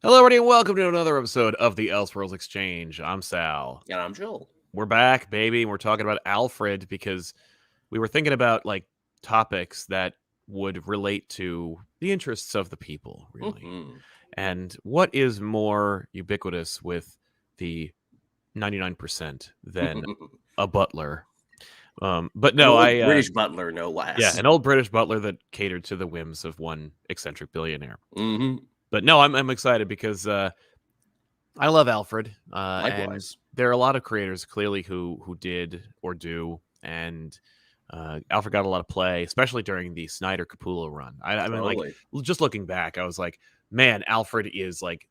Hello, everybody, and welcome to another episode of the Elseworlds Exchange. I'm Sal. And I'm Joel. We're back, baby, and we're talking about Alfred because we were thinking about topics that would relate to the interests of the people, really. And what is more ubiquitous with the 99% than a butler? But no, British butler, no less. Yeah, an old British butler that catered to the whims of one eccentric billionaire. Mm-hmm. But no, I'm excited because I love Alfred. Likewise. And there are a lot of creators clearly who did or do, and Alfred got a lot of play, especially during the Snyder Capullo run. I mean, like, just looking back, I was like, man, Alfred is like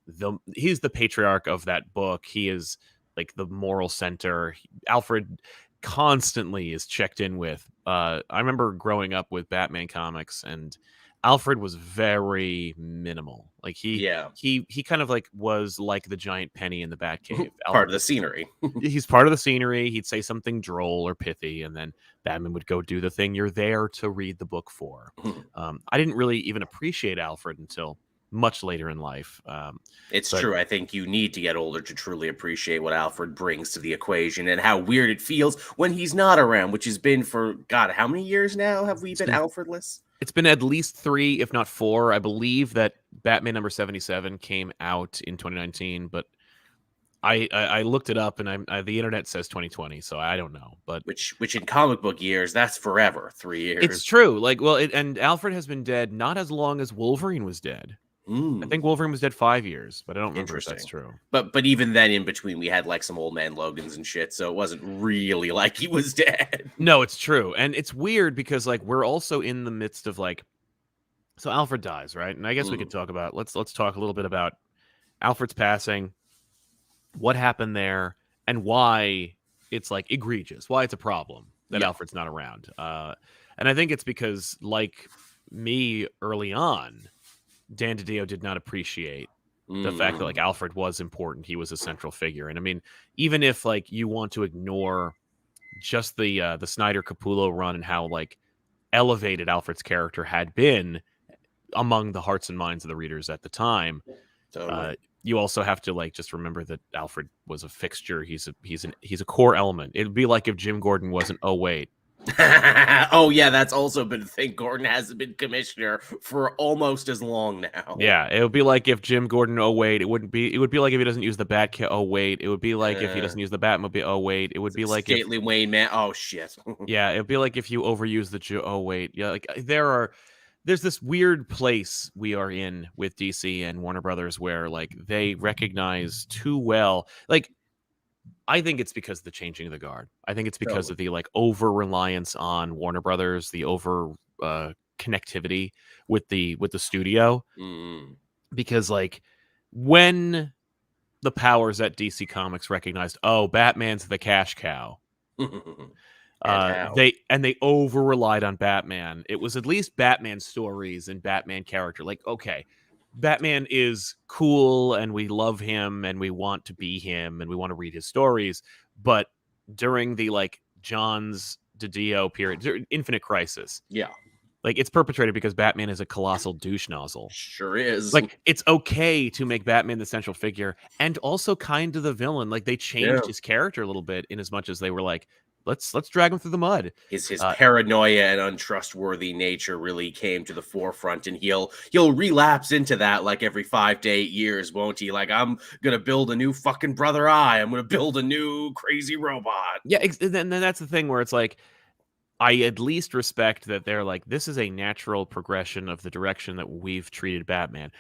he's the patriarch of that book. He is like the moral center. Alfred constantly is checked in with. I remember growing up with Batman comics, and Alfred was very minimal. Like he kind of like was like the giant penny in the Batcave. Part of the scenery. He's part of the scenery. He'd say something droll or pithy, and then Batman would go do the thing you're there to read the book for. I didn't really even appreciate Alfred until much later in life. It's true. I think you need to get older to truly appreciate what Alfred brings to the equation and how weird it feels when he's not around, which has been for, God, how many years now have we been Alfredless? It's been at least 3, if not 4. I believe that Batman number 77 came out in 2019, but I looked it up, and the internet says 2020, so I don't know. But which in comic book years, that's forever. 3 years. It's true. And Alfred has been dead not as long as Wolverine was dead. I think Wolverine was dead 5 years, but I don't remember if that's true. But even then, in between, we had like some old man Logans and shit, so it wasn't really like he was dead. No, it's true, and it's weird because like we're also in the midst of so Alfred dies, right? And I guess we could talk about let's talk a little bit about Alfred's passing, what happened there, and why it's like egregious, why it's a problem that Alfred's not around. And I think it's because, like me early on, Dan DiDio did not appreciate the fact that Alfred was important. He was a central figure. And I mean, even if you want to ignore just the Snyder Capullo run and how elevated Alfred's character had been among the hearts and minds of the readers at the time, you also have to just remember that Alfred was a fixture. He's a core element. It'd be like if Jim Gordon wasn't. Oh wait. Oh yeah, that's also been a thing. Gordon hasn't been commissioner for almost as long now. Yeah, it would be like if Jim Gordon. Oh wait, it would be like if he doesn't use the Bat. Oh wait, it would be like if he doesn't use the Batmobile. Oh wait, it would be like Stately Wayne man. Oh shit. Yeah, it would be like if you overuse the. Oh wait, yeah, there's this weird place we are in with DC and Warner Brothers where they recognize too well. I think it's because of the changing of the guard. I think it's because of the over reliance on Warner Brothers, the over connectivity with the studio. Because when the powers at DC Comics recognized, oh, Batman's the cash cow. They over relied on Batman. It was at least Batman stories and Batman character. Okay, Batman is cool and we love him and we want to be him and we want to read his stories. But during the John's DiDio period, Infinite Crisis. Yeah. It's perpetrated because Batman is a colossal douche nozzle. Sure is. It's okay to make Batman the central figure and also kind of the villain. They changed his character a little bit in as much as they were let's drag him through the mud. His paranoia and untrustworthy nature really came to the forefront, and he'll relapse into that every 5 to 8 years, won't he? I'm gonna build a new fucking Brother Eye. I'm gonna build a new crazy robot. Yeah, and then that's the thing where it's I at least respect that they're this is a natural progression of the direction that we've treated Batman.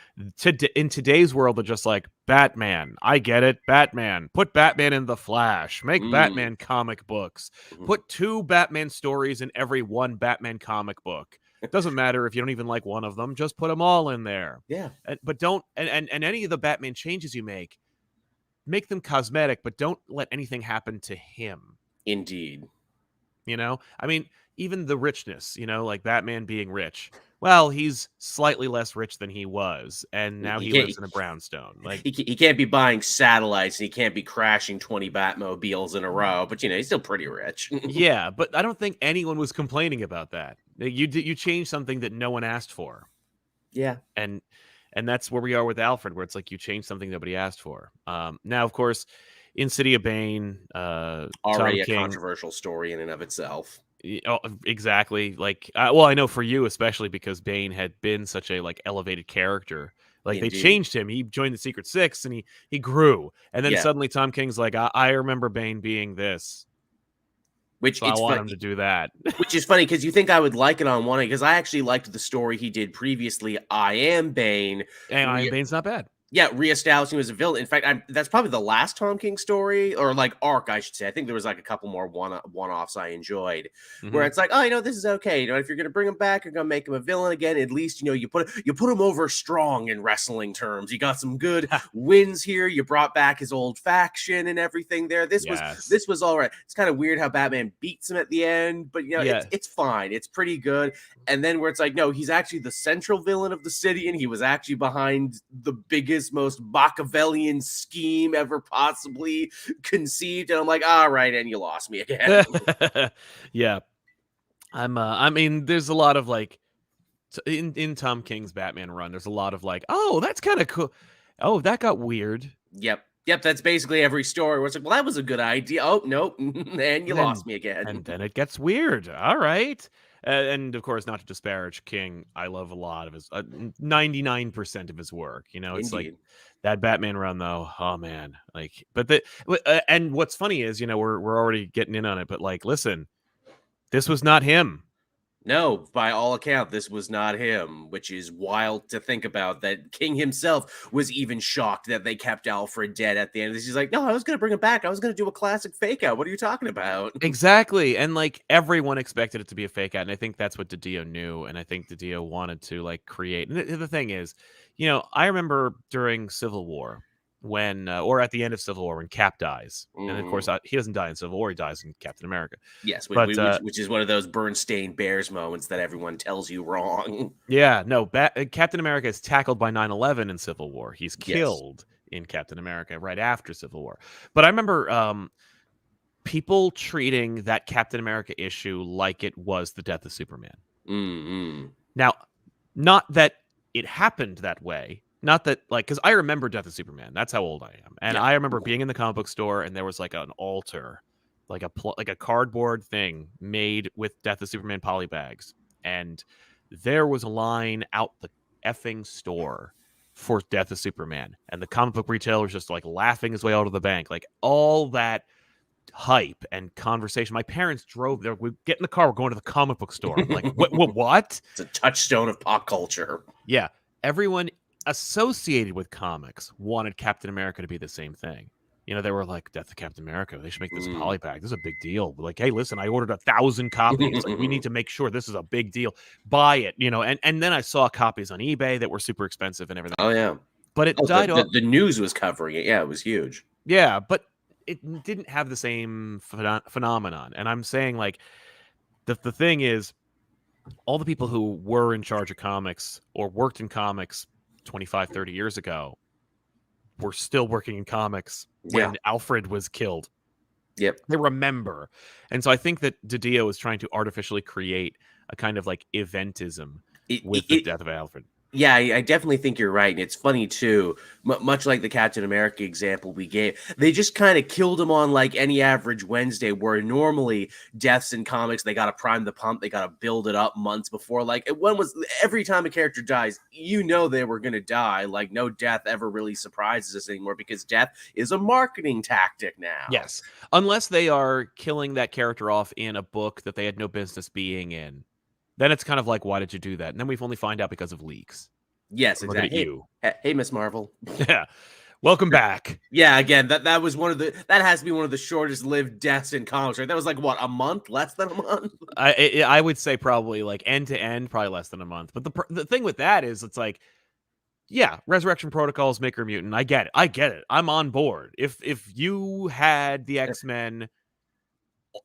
In today's world, they're just Batman. I get it. Batman. Put Batman in the Flash. Make Batman comic books. Put 2 Batman stories in every one Batman comic book. It doesn't matter if you don't even like one of them. Just put them all in there. Yeah. But don't, and any of the Batman changes you make them cosmetic, but don't let anything happen to him. Indeed. I mean, even the richness, Batman being rich. Well, he's slightly less rich than he was, and now he lives in a brownstone. He can't be buying satellites, and he can't be crashing 20 Batmobiles in a row, but he's still pretty rich. Yeah, but I don't think anyone was complaining about that. You changed something that no one asked for. Yeah. And And that's where we are with Alfred, where it's like you change something nobody asked for. Now, of course, in City of Bane, Tom Already a King. controversial story in and of itself. Oh, exactly. Like, well, I know for you especially because Bane had been such a like elevated character. Like they Indeed. changed him. He joined the Secret Six and he grew. And then Yeah. suddenly Tom King's like, I remember Bane being this, Which so I it's want fun. him to do that. Which is funny because you think I would like it on one because I actually liked the story he did previously. I Am Bane. And Bane's not bad. Yeah, reestablishing him as a villain. In fact, that's probably the last Tom King story, or like arc, I should say. I think there was like a couple more one-offs I enjoyed, where it's like, oh, this is okay. If you're gonna bring him back, you're gonna make him a villain again. At least you put him over strong in wrestling terms. You got some good wins here. You brought back his old faction and everything there. This was all right. It's kind of weird how Batman beats him at the end, but it's fine. It's pretty good. And then where it's like, no, he's actually the central villain of the city, and he was actually behind the biggest, most Machiavellian scheme ever possibly conceived. And I'm like, all right, and you lost me again. Yeah. I mean, there's a lot of like in Tom King's Batman run, there's a lot of like, oh, that's kind of cool. Oh, that got weird. Yep. That's basically every story where it's like, well, that was a good idea. Oh, nope. And you lost me again. And then it gets weird. All right. And of course, not to disparage King, I love a lot of his 99% of his work. It's like that Batman run, though. Oh man, like, but and what's funny is, we're already getting in on it, but like, listen, this was not him. No, by all account, this was not him, which is wild to think about. That King himself was even shocked that they kept Alfred dead at the end of this. He's like, no, I was going to bring him back. I was going to do a classic fake out. What are you talking about? Exactly. And like everyone expected it to be a fake out. And I think that's what DiDio knew. And I think DiDio wanted to like create. And the thing is, I remember during Civil War when, or at the end of Civil War when Cap dies. And of course, he doesn't die in Civil War. He dies in Captain America. Yes, which is one of those Bernstein Bears moments that everyone tells you wrong. Yeah, no, Captain America is tackled by 9/11 in Civil War. He's killed in Captain America right after Civil War. But I remember people treating that Captain America issue like it was the death of Superman. Now, not that it happened that way. Not that, like, because I remember Death of Superman. That's how old I am. And I remember being in the comic book store and there was like an altar, like a cardboard thing made with Death of Superman polybags. And there was a line out the effing store for Death of Superman. And the comic book retailer was just like laughing his way out of the bank. Like all that hype and conversation. My parents drove there. We get in the car. We're going to the comic book store. I'm like, what? It's a touchstone of pop culture. Yeah. Everyone associated with comics wanted Captain America to be the same thing. They were like, Death of Captain America. They should make this polypack. This is a big deal. Like, hey, listen, I ordered 1,000 copies. Like, we need to make sure this is a big deal. Buy it, and then I saw copies on eBay that were super expensive and everything. Oh, yeah. But it died off. The news was covering it. Yeah, it was huge. Yeah, but it didn't have the same phenomenon. And I'm saying, like, the thing is, all the people who were in charge of comics or worked in comics 25, 30 years ago were still working in comics when Alfred was killed. Yep. They remember. And so I think that DiDio is trying to artificially create a kind of like eventism with the death of Alfred. Yeah, I definitely think you're right. And it's funny, too, much like the Captain America example we gave, they just kind of killed him on like any average Wednesday, where normally deaths in comics, they got to prime the pump. They got to build it up months before. Like every time a character dies, they were going to die. Like no death ever really surprises us anymore because death is a marketing tactic now. Yes. Unless they are killing that character off in a book that they had no business being in. Then it's kind of like, why did you do that? And then we've only find out because of leaks. Yes, exactly. Hey, Miss Marvel. Yeah. Welcome back. Yeah, again, that has to be one of the shortest lived deaths in comics, right? That was like what, a month? Less than a month? I would say probably like end to end, probably less than a month. But the thing with that is it's like, yeah, Resurrection Protocols, Maker Mutant. I get it. I'm on board. If you had the X-Men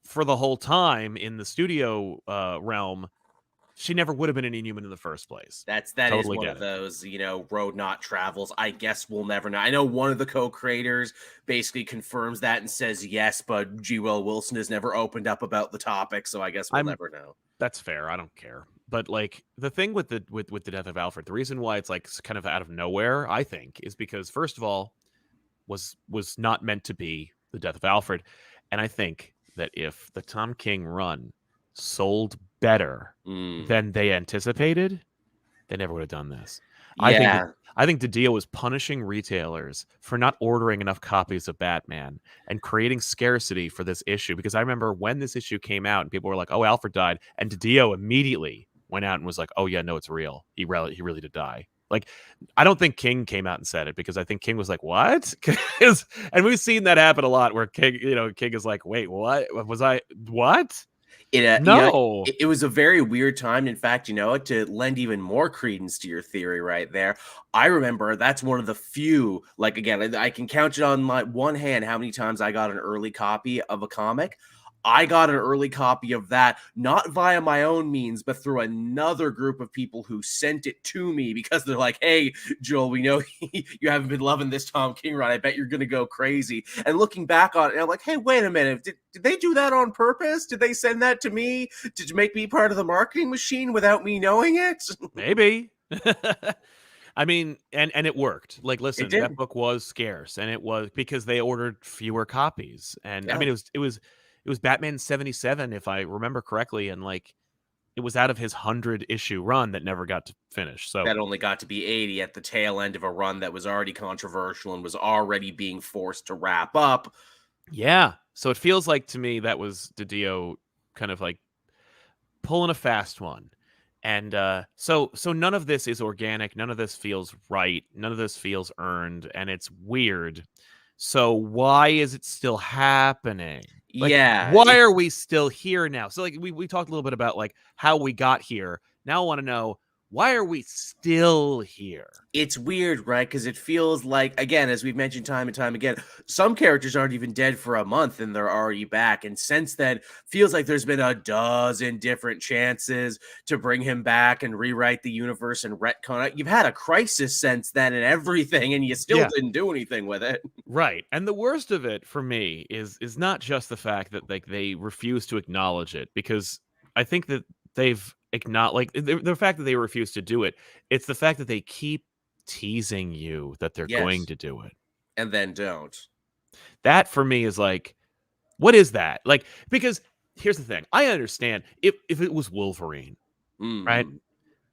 for the whole time in the studio realm, she never would have been an Inhuman in the first place. That totally is one of those, road not travels. I guess we'll never know. I know one of the co-creators basically confirms that and says yes, but G. Will Wilson has never opened up about the topic, so I guess we'll never know. That's fair. I don't care. But like the thing with the death of Alfred, the reason why it's like kind of out of nowhere, I think, is because first of all, was not meant to be the death of Alfred, and I think that if the Tom King run sold better Mm. than they anticipated, they never would have done this. Yeah. I think DiDio was punishing retailers for not ordering enough copies of Batman and creating scarcity for this issue. Because I remember when this issue came out and people were like, "Oh, Alfred died," and DiDio immediately went out and was like, "Oh yeah, no, it's real. He really did die." Like, I don't think King came out and said it because I think King was like, "What?" And we've seen that happen a lot where King is like, "Wait, what? Was I what?" No. It was a very weird time. In fact, to lend even more credence to your theory right there, I remember that's one of the few, like, again, I can count it on my one hand how many times I got an early copy of a comic. I got an early copy of that, not via my own means, but through another group of people who sent it to me because they're like, "Hey, Joel, we know you haven't been loving this Tom King run. I bet you're going to go crazy." And looking back on it, I'm like, "Hey, wait a minute. Did they do that on purpose? Did they send that to me to make me part of the marketing machine without me knowing it?" Maybe. I mean, and it worked. Like, It listen, that did. book was scarce, and it was because they ordered fewer copies. And I Yeah. mean, it was Batman 77, if I remember correctly, and like it was out of his 100-issue run that never got to finish. So That only got to be 80 at the tail end of a run that was already controversial and was already being forced to wrap up. yeah, so it feels like to me that was DiDio kind of like pulling a fast one. And so none of this is organic, none of this feels right, none of this feels earned, and it's weird. So why is it still happening? Like, Yeah, why are we still here now? So like we talked a little bit about like how we got here. Now I want to know, why are we still here? it's weird, right? Because it feels like, again, as we've mentioned time and time again, some characters aren't even dead for a month and they're already back. And since then, feels like there's been a dozen different chances to bring him back and rewrite the universe and retcon it. You've had a crisis since then and everything, and you still Yeah. didn't do anything with it. Right. And the worst of it for me is not just the fact that like they refuse to acknowledge it, because I think that they've acknowledged like the fact that they refuse to do it, it's the fact that they keep teasing you that they're going Yes. to do it. And then don't. That for me is like, what is that? Like, because here's the thing. I understand if it was Wolverine, right? Mhm.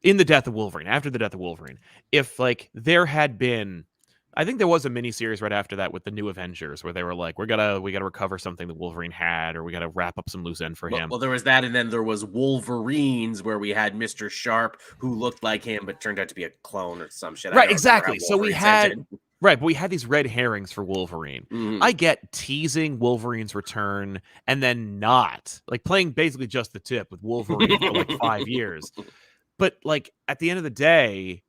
In the death of Wolverine, after the death of Wolverine, if like there had been, I think there was a miniseries right after that with the New Avengers where they were like, we gotta recover something that Wolverine had, or we gotta wrap up some loose end for him. Well, there was that, and then there was Wolverines, where we had Mr. Sharp, who looked like him, but turned out to be a clone or some shit. I Right, don't remember how exactly. So we Wolverine had ended. right, but we had these red herrings for Wolverine. Mhm. I get teasing Wolverine's return and then not like playing basically just the tip with Wolverine for like 5 years. But like at the end of the day,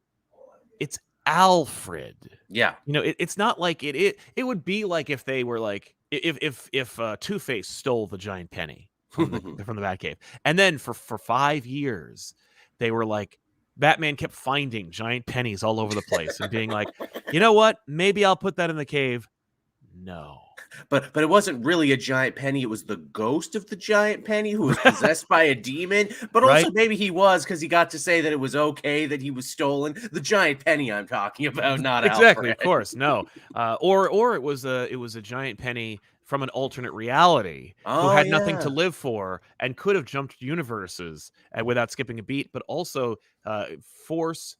it's Alfred. Yeah. It's not like it would be like if they were like if Two-Face stole the giant penny from the Batcave, and then for 5 years they were like Batman kept finding giant pennies all over the place and being like, you know what? Maybe I'll put that in the cave. No. But it wasn't really a giant penny. It was the ghost of the giant penny who was possessed by a demon. But Right? also maybe he was, because he got to say that it was okay that he was stolen. The giant penny I'm talking about, not Exactly, Alfred. of course. No. Or it was a giant penny from an alternate reality who Oh had nothing to yeah. live for and could have jumped universes without skipping a beat, but also force,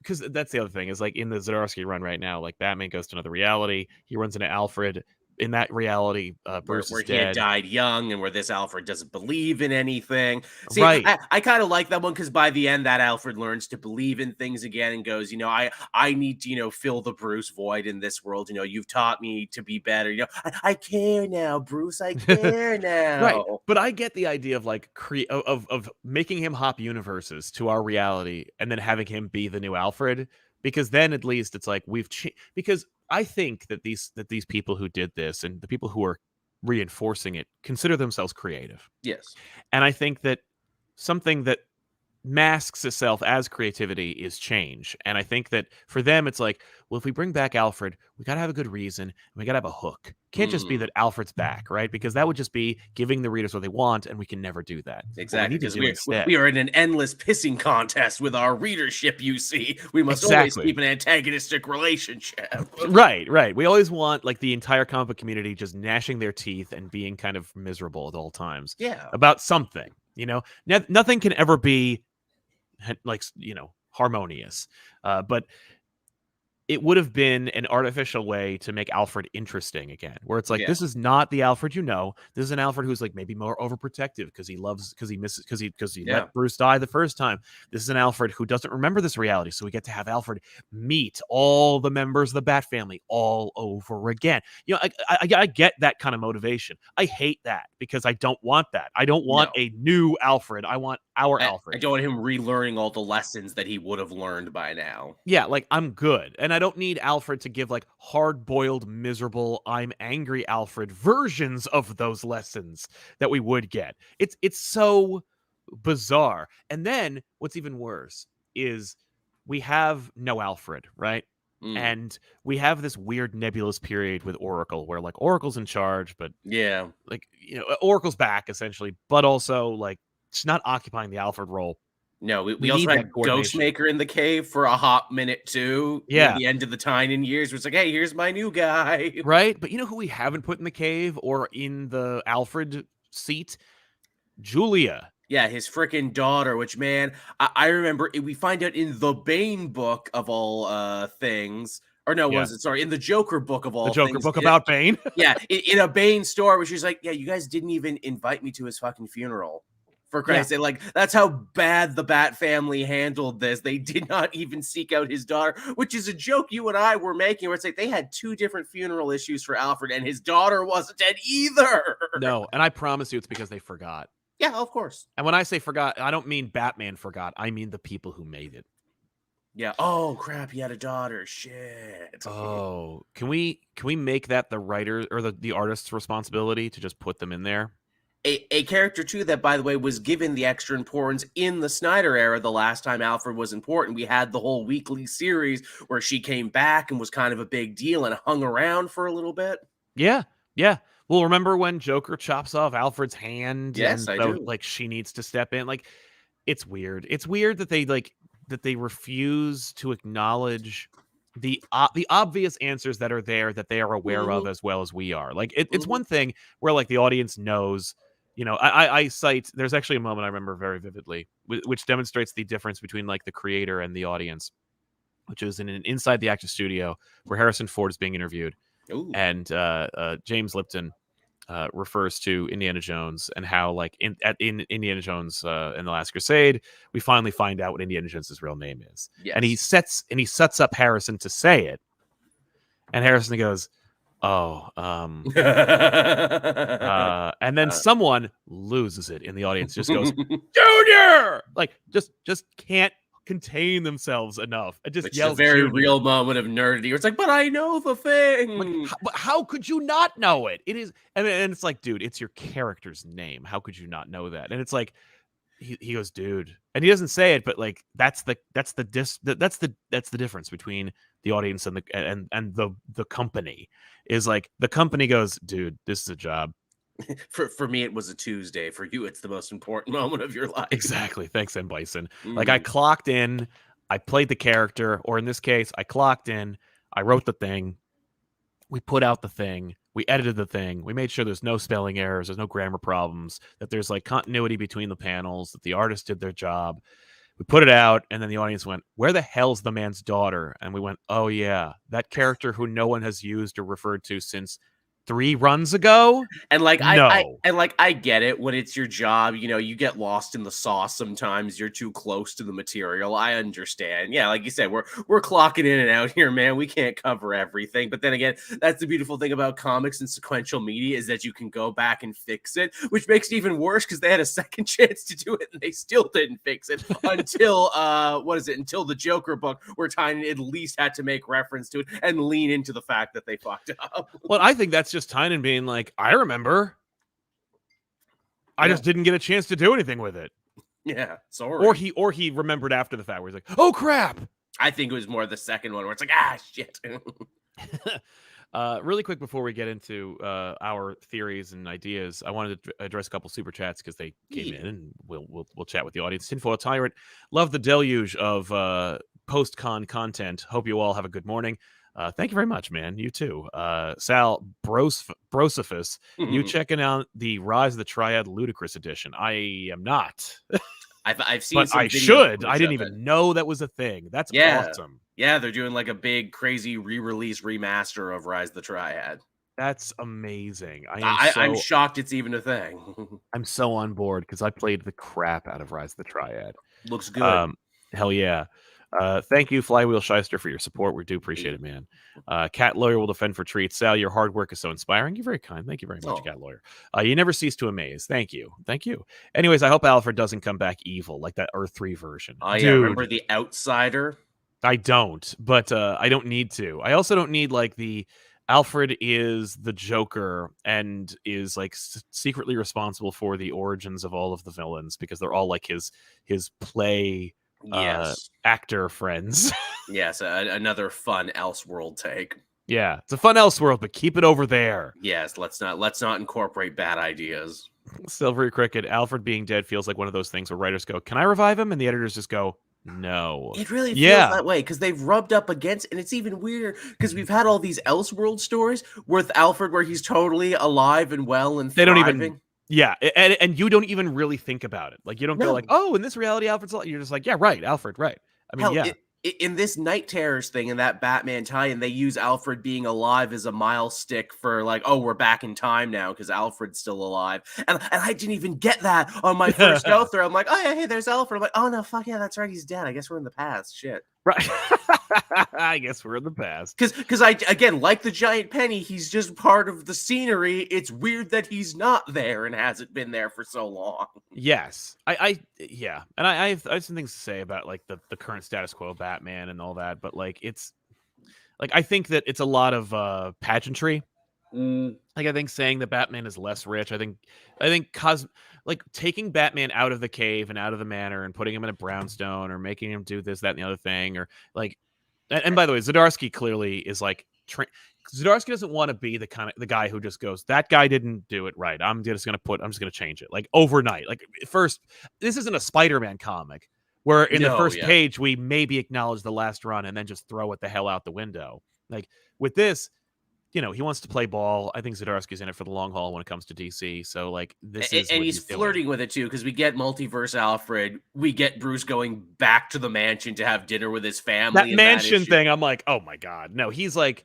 because that's the other thing is like in the Zdarsky run right now, like Batman goes to another reality, he runs into Alfred. In that reality, Bruce Where is he had dead. died young, and where this Alfred doesn't believe in anything. See, Right. I kind of like that one, because by the end, that Alfred learns to believe in things again and goes, I need to, fill the Bruce void in this world. You've taught me to be better. I care now, Bruce. I care Right. now. But I get the idea of like of making him hop universes to our reality and then having him be the new Alfred, because then at least it's like because I think that these people who did this and the people who are reinforcing it consider themselves creative. Yes. And I think that something that masks itself as creativity is change. And I think that for them, it's like, well, if we bring back Alfred, we got to have a good reason. And we got to have a hook. Can't just be that Alfred's back, right? Because that would just be giving the readers what they want, and we can never do that. Exactly, because instead, we are in an endless pissing contest with our readership, you see. We must always keep an antagonistic relationship. Right. We always want, like, the entire comic book community just gnashing their teeth and being kind of miserable at all times. Yeah. About something, you know? Nothing can ever be, like, you know, harmonious. But it would have been an artificial way to make Alfred interesting again, where it's like, this is not the Alfred you know. This is an Alfred who's like maybe more overprotective because he let Bruce die the first time. This is an Alfred who doesn't remember this reality, so we get to have Alfred meet all the members of the Bat family all over again. You know, I get that kind of motivation. I hate that because I don't want that. I don't want a new Alfred. I want our Alfred. I don't want him relearning all the lessons that he would have learned by now. Yeah, like, I'm good. And I don't need Alfred to give, like, hard-boiled, miserable, I'm angry Alfred versions of those lessons that we would get. It's so bizarre. And then what's even worse is we have no Alfred, right? And we have this weird nebulous period with Oracle where, like, Oracle's in charge, but like, you know, Oracle's back essentially, but also, like, it's not occupying the Alfred role. No, we also had Ghostmaker in the cave for a hot minute too. Yeah. Near the end of the Tynan years, where it's like, hey, here's my new guy. Right? But you know who we haven't put in the cave or in the Alfred seat? Julia. Yeah, his freaking daughter, which, man, I remember we find out in the Bane book of all things. Or no, what was it? Sorry, in the Joker book of all things. The Joker book about Bane? Yeah, in a Bane store where she's like, yeah, you guys didn't even invite me to his fucking funeral. For Christ's sake, like, that's how bad the Bat family handled this. They did not even seek out his daughter, which is a joke you and I were making, where it's like they had two different funeral issues for Alfred, and his daughter wasn't dead either. No, and I promise you it's because they forgot. Yeah, of course. And when I say forgot, I don't mean Batman forgot. I mean the people who made it. Yeah. Oh, crap, he had a daughter. Shit. Oh, can we make that the writer or the artist's responsibility to just put them in there? A character, too, that, by the way, was given the extra importance in the Snyder era the last time Alfred was important. We had the whole weekly series where she came back and was kind of a big deal and hung around for a little bit. Yeah. Well, remember when Joker chops off Alfred's hand? Yes, I do. Like, she needs to step in. Like, it's weird. It's weird that they refuse to acknowledge the obvious answers that are there that they are aware of as well as we are. Like, it's one thing where, like, the audience knows. You know, I cite, there's actually a moment I remember very vividly, which demonstrates the difference between, like, the creator and the audience, which is in an Inside the Actors Studio where Harrison Ford is being interviewed. Ooh. And James Lipton refers to Indiana Jones and how, like, in Indiana Jones and the Last Crusade, we finally find out what Indiana Jones's real name is. Yes. And he sets up Harrison to say it. And Harrison goes, oh, and then someone loses it in the audience, just goes, Junior! Like, just can't contain themselves enough. It just yells. A very Junior. real moment of nerdity. Where it's like, but I know the thing. Like, how could you not know it? It is, and it's like, dude, it's your character's name. How could you not know that? And it's like, he goes, dude, and he doesn't say it, but, like, that's the difference between the audience and the company. Is like, the company goes, dude, this is a job. For me, it was a Tuesday. For you, it's the most important moment of your life. Exactly. Thanks, M. Bison. Like, I clocked in, I played the character, or in this case, I clocked in, I wrote the thing, we put out the thing, we edited the thing, we made sure there's no spelling errors, there's no grammar problems, that there's, like, continuity between the panels, that the artist did their job. We put it out, and then the audience went, where the hell's the man's daughter? And we went, oh, yeah, that character who no one has used or referred to since 3 runs ago. And like, I get it when it's your job, you know, you get lost in the sauce sometimes, you're too close to the material. I understand. Yeah, like you said, we're clocking in and out here, man. We can't cover everything. But then again, that's the beautiful thing about comics and sequential media, is that you can go back and fix it, which makes it even worse because they had a second chance to do it and they still didn't fix it until until the Joker book, where Tynan at least had to make reference to it and lean into the fact that they fucked up. Well, I think that's just Tynan being like, I remember. I just didn't get a chance to do anything with it. Yeah, sorry. Or he remembered after the fact where he's like, oh crap. I think it was more the second one where it's like, ah, shit. Really quick before we get into our theories and ideas, I wanted to address a couple super chats because they came in, and we'll chat with the audience. Tinfoil Tyrant, love the deluge of post-con content. Hope you all have a good morning. Thank you very much, man. You too. Sal Brosifus, you checking out the Rise of the Triad Ludicrous Edition? I am not. I've seen but some I video should. footage I didn't of it. even know that was a thing. That's Yeah. awesome. Yeah, they're doing like a big, crazy re-release remaster of Rise of the Triad. That's amazing. I'm shocked it's even a thing. I'm so on board because I played the crap out of Rise of the Triad. Looks good. Hell yeah. Thank you, Flywheel Shyster, for your support. We do appreciate it, man. Cat Lawyer will defend for treats. Sal, your hard work is so inspiring. You're very kind. Thank you very much, Cat Lawyer. You never cease to amaze. Thank you. Thank you. Anyways, I hope Alfred doesn't come back evil like that Earth 3 version. Oh, yeah. Remember The Outsider? I don't, but I don't need to. I also don't need like the Alfred is the Joker and is like secretly responsible for the origins of all of the villains because they're all like his play actor friends. Yes, another fun Elseworld take. Yeah, it's a fun Elseworld, but keep it over there. Yes, let's not incorporate bad ideas. Silvery Cricket, Alfred being dead feels like one of those things where writers go, "Can I revive him?" and the editors just go, "No." It really feels that way because they've rubbed up against, and it's even weirder because we've had all these Elseworld stories with Alfred where he's totally alive and well and thriving. They don't even. Yeah, and you don't even really think about it. Like, you don't go like, oh, in this reality, Alfred's alive. You're just like, yeah, right, Alfred, right. I mean, yeah. In this Night Terrors thing and that Batman tie-in, they use Alfred being alive as a mile stick for like, oh, we're back in time now because Alfred's still alive. And I didn't even get that on my first go through. I'm like, oh yeah, hey, there's Alfred. I'm like, oh no, fuck yeah, that's right, he's dead. I guess we're in the past. Shit. Right. I guess we're in the past. Because I, again, like the giant penny, he's just part of the scenery. It's weird that he's not there and hasn't been there for so long. Yes. Yeah. And I have some things to say about like the current status quo of Batman and all that, but like it's like I think that it's a lot of pageantry. Like I think saying that Batman is less rich, I think like taking Batman out of the cave and out of the manor and putting him in a brownstone or making him do this, that, and the other thing, or like, and by the way, Zdarsky clearly is like, Zdarsky doesn't want to be the guy who just goes, that guy didn't do it right. I'm just going to change it like overnight. Like first, this isn't a Spider-Man comic where in the first page, we maybe acknowledge the last run and then just throw it the hell out the window. Like with this, you know, he wants to play ball. I think Zdarsky's in it for the long haul when it comes to DC. So, like, this is and he's flirting with it too, because we get multiverse Alfred. We get Bruce going back to the mansion to have dinner with his family. That mansion thing, I'm like, oh my god, no. He's like,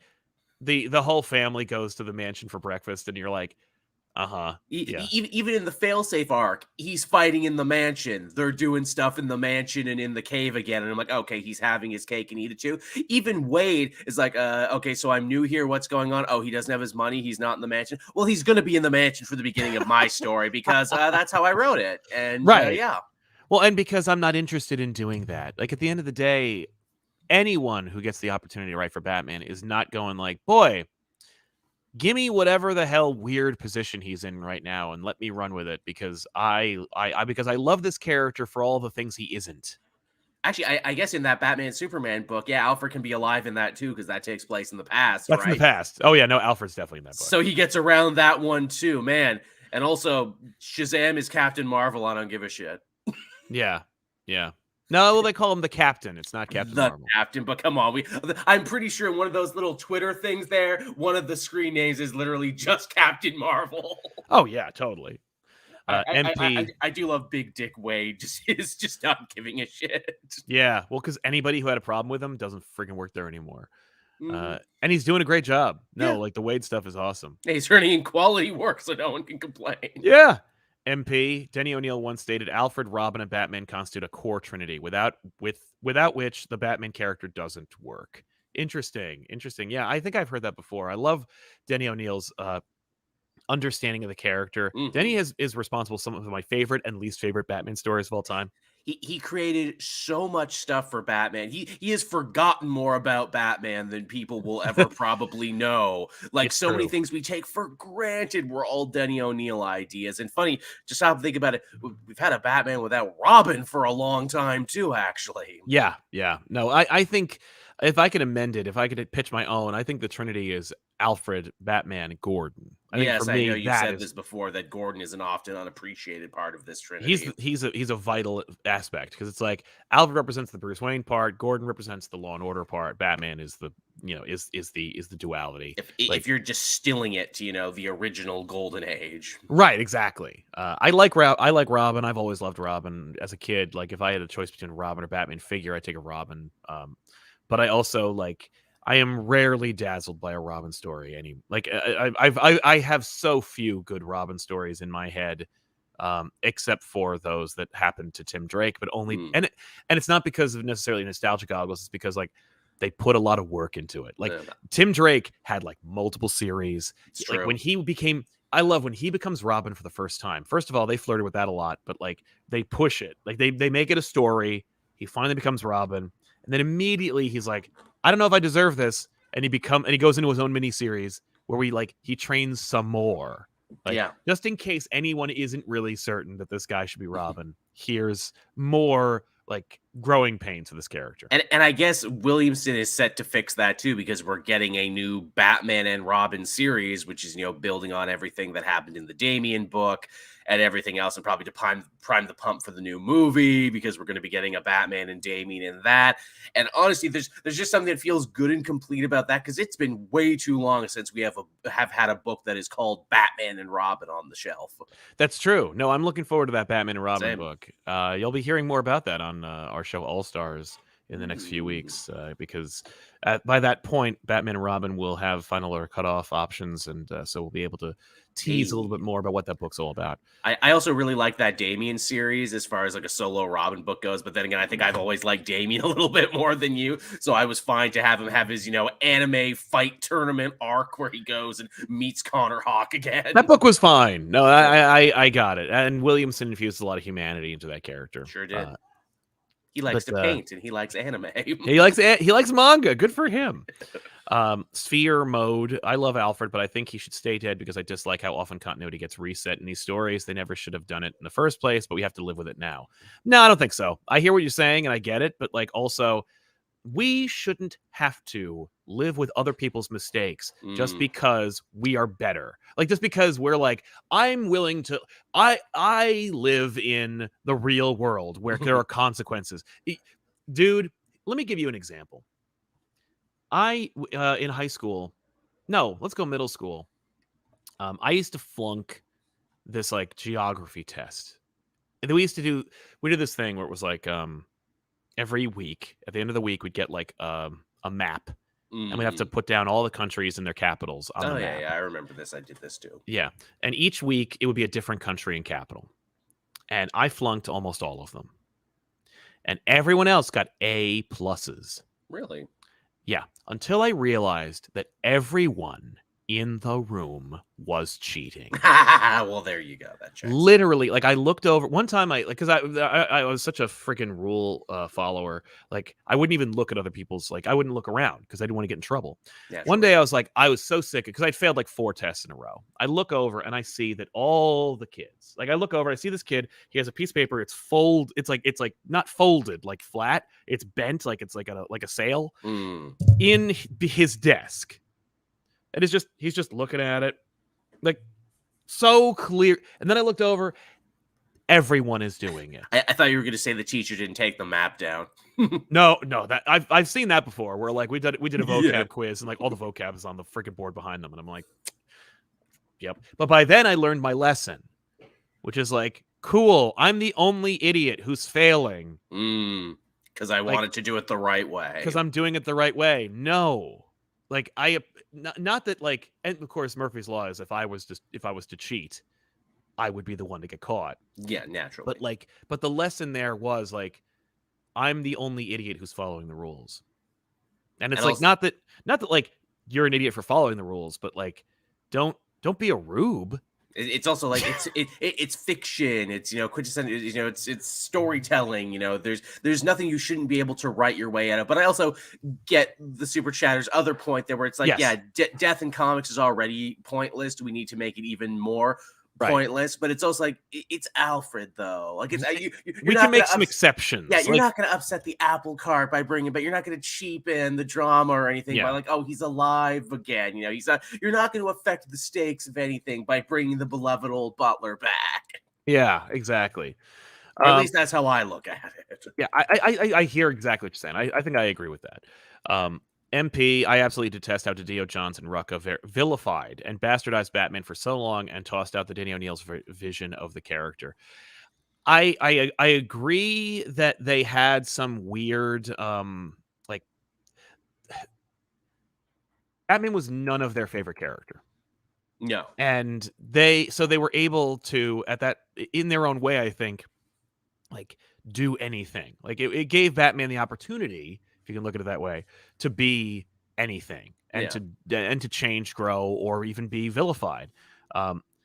the whole family goes to the mansion for breakfast, and you're like, yeah. Even in the failsafe arc, he's fighting in the mansion. They're doing stuff in the mansion and in the cave again. And I'm like, okay, he's having his cake and eat it too. Even Wade is like, okay, so I'm new here. What's going on? Oh, he doesn't have his money. He's not in the mansion. Well, he's going to be in the mansion for the beginning of my story because that's how I wrote it. And right. Yeah. Well, and because I'm not interested in doing that. Like at the end of the day, anyone who gets the opportunity to write for Batman is not going like, boy, give me whatever the hell weird position he's in right now and let me run with it because I love this character for all the things he isn't. Actually, I guess in that Batman Superman book, yeah, Alfred can be alive in that too because that takes place in the past. That's right? in the past. Oh yeah, no, Alfred's definitely in that book. So he gets around that one too, man. And also, Shazam is Captain Marvel. I don't give a shit. Yeah. No, well, they call him the Captain. It's not Captain Marvel. Captain, but come on, I'm pretty sure in one of those little Twitter things there, one of the screen names is literally just Captain Marvel. Oh yeah, totally. MP, I do love Big Dick Wade. Is just not giving a shit. Yeah, well, because anybody who had a problem with him doesn't freaking work there anymore. And he's doing a great job. No, like the Wade stuff is awesome. He's turning in quality work, so no one can complain. Yeah. MP, Denny O'Neil once stated, Alfred, Robin, and Batman constitute a core trinity, without which the Batman character doesn't work. Interesting. Yeah, I think I've heard that before. I love Denny O'Neil's understanding of the character. Denny is responsible for some of my favorite and least favorite Batman stories of all time. He created so much stuff for Batman. He has forgotten more about Batman than people will ever probably know. Like, It's so many true. things we take for granted were all Denny O'Neil ideas. And funny, just stop and think about it. We've had a Batman without Robin for a long time too, actually. Yeah, yeah. No, I think if I could amend it, if I could pitch my own, I think the Trinity is Alfred, Batman, Gordon. I think for Yes, I know me you've that said is this before, that Gordon is an often unappreciated part of this he's Trinity. he's a vital aspect because it's like Alfred represents the Bruce Wayne part, Gordon represents the Law and Order part, Batman is the is the duality. If Like you're distilling it to, the original golden age. right, exactly. I like Robin. I've always loved Robin as a kid. Like if I had a choice between Robin or Batman figure, I'd take a Robin. But I also like I am rarely dazzled by a Robin story. I have so few good Robin stories in my head, except for those that happened to Tim Drake. But only Hmm. and it's not because of necessarily nostalgic goggles. It's because like they put a lot of work into it. Like Yeah, Tim Drake had like multiple series. it's Like true. when he became I love when he becomes Robin for the first time. First of all, they flirted with that a lot, but like they push it. Like they make it a story. He finally becomes Robin, and then immediately he's like, I don't know if I deserve this, and he goes into his own miniseries where he trains some more. Like Yeah. just in case anyone isn't really certain that this guy should be Robin, here's more like growing pains for this character. And I guess Williamson is set to fix that too, because we're getting a new Batman and Robin series, which is, building on everything that happened in the Damian book and everything else, and probably to prime the pump for the new movie, because we're going to be getting a Batman and Damian in that. And honestly, there's just something that feels good and complete about that, because it's been way too long since we have had a book that is called Batman and Robin on the shelf. That's true. No, I'm looking forward to that Batman and Robin Same. book. You'll be hearing more about that on our show All Stars in the next few Ooh. weeks, because by that point, Batman and Robin will have final or cutoff options, and so we'll be able to tease a little Hey. bit more about what that book's all about. I also really like that Damien series as far as like a solo Robin book goes. But then again, I think I've always liked Damien a little bit more than you. So I was fine to have him have his, anime fight tournament arc where he goes and meets Connor Hawk again. That book was fine. No, I got it. And Williamson infused a lot of humanity into that character. Sure did. He likes to paint and he likes anime. he likes manga. Good for him. Sphere mode. I love Alfred, but I think he should stay dead because I dislike how often continuity gets reset in these stories. They never should have done it in the first place, but we have to live with it now. No, I don't think so. I hear what you're saying and I get it, but like also we shouldn't have to live with other people's mistakes just because we are better. Like just because we're like, I'm willing to I live in the real world where there are consequences. Dude, let me give you an example. In high school, no, let's go middle school. I used to flunk this like geography test. And then we did this thing where it was like every week, at the end of the week, we'd get like a map, and we'd have to put down all the countries and their capitals on the map. Yeah, I remember this. I did this too. Yeah, and each week it would be a different country and capital, and I flunked almost all of them, and everyone else got A pluses. Really? Yeah, until I realized that everyone in the room was cheating. Well, there you go. That checks. Literally, like I looked over one time, because I was such a freaking rule follower. Like I wouldn't even look at other people's. Like I wouldn't look around because I didn't want to get in trouble. One day I was like, I was so sick because I'd failed like 4 tests in a row. I look over and I see that all the kids. Like I look over, I see this kid. He has a piece of paper. It's like not folded, like flat. It's bent, like it's like a sail in his desk. And he's just looking at it, like so clear. And then I looked over. Everyone is doing it. I thought you were going to say the teacher didn't take the map down. No, that I've seen that before. Where like we did a vocab quiz and like all the vocab is on the freaking board behind them, and I'm like, yep. But by then I learned my lesson, which is like, cool. I'm the only idiot who's failing because I wanted to do it the right way. Because I'm doing it the right way. No, like not that like, and of course Murphy's Law is if I was to cheat, I would be the one to get caught. Yeah, naturally. But the lesson there was like, I'm the only idiot who's following the rules. And it's like, not that like you're an idiot for following the rules, but like, don't be a rube. It's also like it's fiction. It's quintessential. It's storytelling. There's nothing you shouldn't be able to write your way out of. But I also get the super chatter's other point there, where it's like, Yes. death in comics is already pointless. Do we need to make it even more pointless? But it's also like it's Alfred though. Like we can make some exceptions. Yeah, you're not going to upset the apple cart by bringing, but you're not going to cheapen the drama or anything by like, oh, he's alive again. He's not. You're not going to affect the stakes of anything by bringing the beloved old butler back. Yeah, exactly. Or at least that's how I look at it. Yeah, I hear exactly what you're saying. I think I agree with that. MP, I absolutely detest how DiDio, Johns, and Rucka vilified and bastardized Batman for so long and tossed out the Denny O'Neil's vision of the character. I agree that they had some weird like Batman was none of their favorite character. No. And they were able to, at that, in their own way, I think, like, do anything. Like it gave Batman the opportunity, if you can look at it that way, to be anything and to change, grow, or even be vilified.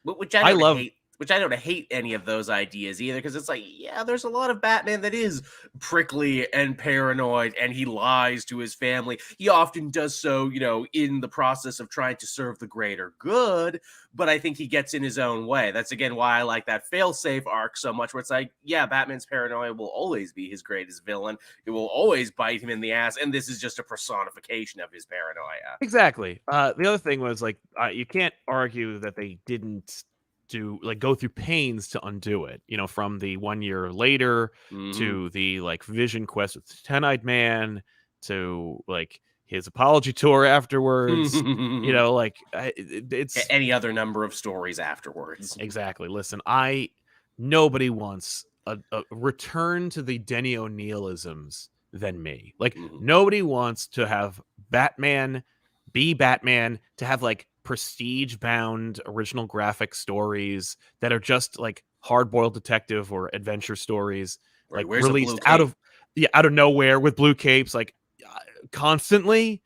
Which I love. Which I don't hate any of those ideas either, because it's like, yeah, there's a lot of Batman that is prickly and paranoid, and he lies to his family. He often does so, in the process of trying to serve the greater good, but I think he gets in his own way. That's, again, why I like that failsafe arc so much, where it's like, yeah, Batman's paranoia will always be his greatest villain. It will always bite him in the ass, and this is just a personification of his paranoia. Exactly. The other thing was, like, you can't argue that they didn't go through pains to undo it, from the 1 year later to the Vision quest with the 10-eyed man to his apology tour afterwards. It's any other number of stories afterwards. Exactly. Listen, nobody wants a return to the Denny O'Neilisms than me. Nobody wants to have Batman be Batman, to have prestige bound original graphic stories that are just hard-boiled detective or adventure stories, released out of nowhere with blue capes constantly,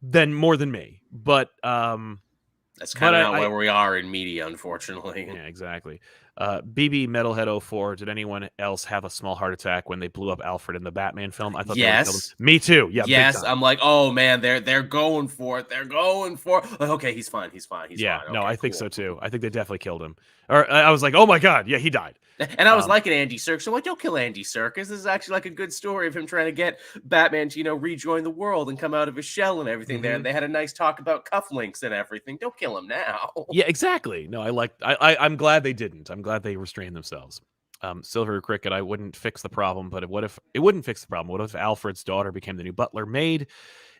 then more than me. But that's kind of not where we are in media, unfortunately. Yeah, exactly. BB Metalhead 04, did anyone else have a small heart attack when they blew up Alfred in the Batman film? I thought yes. Me too. Yeah. Yes, I'm like, oh man, they're going for it. They're going for it. Okay, he's fine. He's fine. Yeah, fine. Okay, no, I think so too. I think they definitely killed him. Or I was like, oh my god, yeah, he died. And I was liking Andy Serkis. I'm like, don't kill Andy Serkis. This is actually a good story of him trying to get Batman to, rejoin the world and come out of his shell and everything there. And they had a nice talk about cufflinks and everything. Don't kill him now. Yeah, exactly. No, I'm glad they didn't. I'm glad they restrained themselves. Silver Cricket, I wouldn't fix the problem, but what if it wouldn't fix the problem? What if Alfred's daughter became the new butler maid?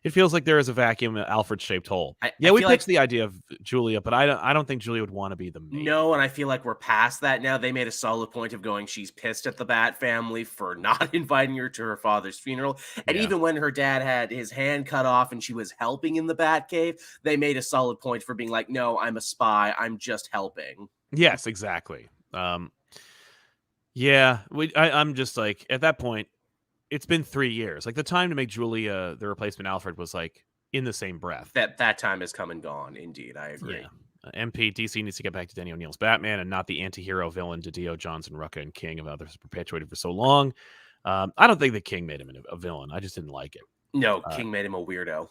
It feels like there is a vacuum, an Alfred-shaped hole. We pitched the idea of Julia, but I don't think Julia would want to be the maid. No, and I feel like we're past that now. They made a solid point of going, she's pissed at the Bat family for not inviting her to her father's funeral. And even when her dad had his hand cut off and she was helping in the Batcave, they made a solid point for being like, no, I'm a spy. I'm just helping. Yes, exactly. I'm just at that point, it's been 3 years. The time to make Julia the replacement Alfred was in the same breath. That time has come and gone. Indeed, I agree. Yeah. MP, DC needs to get back to Denny O'Neil's Batman and not the anti-hero villain DiDio, Johnson, Rucka, and King of others perpetuated for so long. I don't think the King made him a villain. I just didn't like it. No, King made him a weirdo,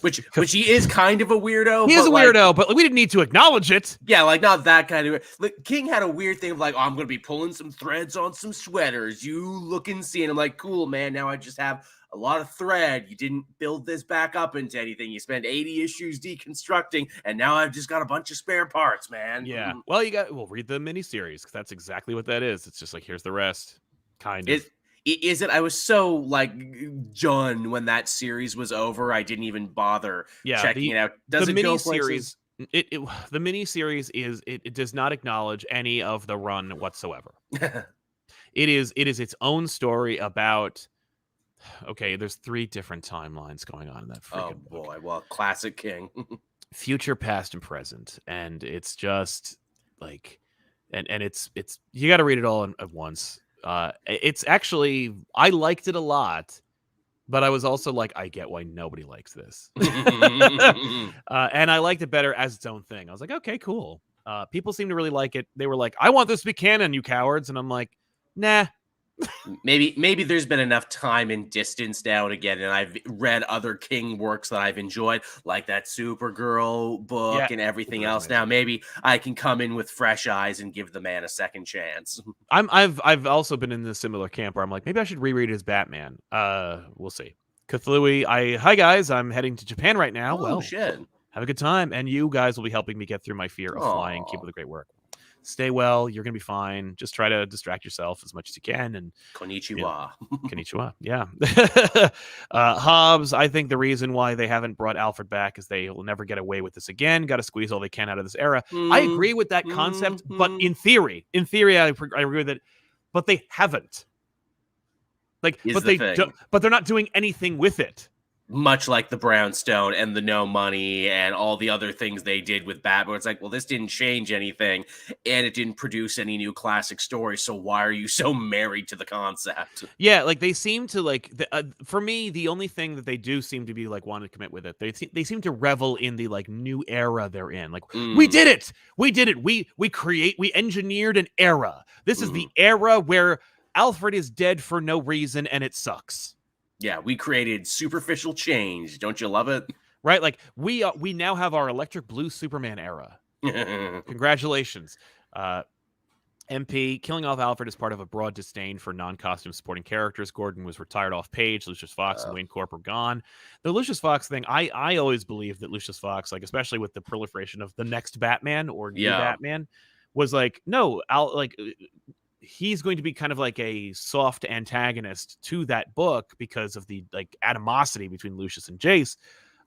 which he is kind of a weirdo. He is a weirdo, but we didn't need to acknowledge it. Yeah, not that kind of. King had a weird thing of oh, I'm going to be pulling some threads on some sweaters. You look and see, and I'm like, cool, man. Now I just have a lot of thread. You didn't build this back up into anything. You spent 80 issues deconstructing, and now I've just got a bunch of spare parts, man. Yeah. Well, read the miniseries, because that's exactly what that is. It's just here's the rest, kind of. Is it? I was so done when that series was over. I didn't even bother checking it out. Does it go places? The mini series it does not acknowledge any of the run whatsoever. It is its own story about. Okay, there's 3 different timelines going on in that freaking book. Boy, well, classic King. Future, past, and present, and it's just and it's you got to read it all at once. It's actually, I liked it a lot, but I was also I get why nobody likes this. And I liked it better as its own thing. I was like, okay, cool. People seem to really like it. They were like, I want this to be canon, you cowards. And I'm like, nah. Maybe there's been enough time and distance now and again, and I've read other King works that I've enjoyed, like that Supergirl book and everything else. Now maybe I can come in with fresh eyes and give the man a second chance. I've also been in this similar camp where I'm like, maybe I should reread his Batman. We'll see. Cthulhu, hi guys, I'm heading to Japan right now. Oh, shit. Have a good time, and you guys will be helping me get through my fear of flying. Keep up the great work. Stay well. You're gonna be fine. Just try to distract yourself as much as you can. And konnichiwa. Konnichiwa. Yeah. Hobbs, I think the reason why they haven't brought Alfred back is they will never get away with this again. Got to squeeze all they can out of this era. I agree with that concept, but in theory, I agree with it. But they haven't. Like, but they're not doing anything with it. Much like the Brownstone and the No Money and all the other things they did with Batman. It's like, well, this didn't change anything, and it didn't produce any new classic stories, so why are you so married to the concept? Yeah, like, they seem to, like, for me, the only thing that they do seem to be, like, wanting to commit with it, they seem to revel in the, like, new era they're in. Like, we did it! We engineered an era. This is the era where Alfred is dead for no reason, and it sucks. Yeah, we created superficial change. Don't you love it? Right? Like, we now have our electric blue Superman era. Congratulations. MP, killing off Alfred is part of a broad disdain for non-costume supporting characters. Gordon was retired off page. Lucius Fox and Wayne Corp were gone. The Lucius Fox thing, I always believed that Lucius Fox, like, especially with the proliferation of the next Batman or new Batman, was like, no, he's going to be kind of like a soft antagonist to that book because of the, like, animosity between Lucius and Jace.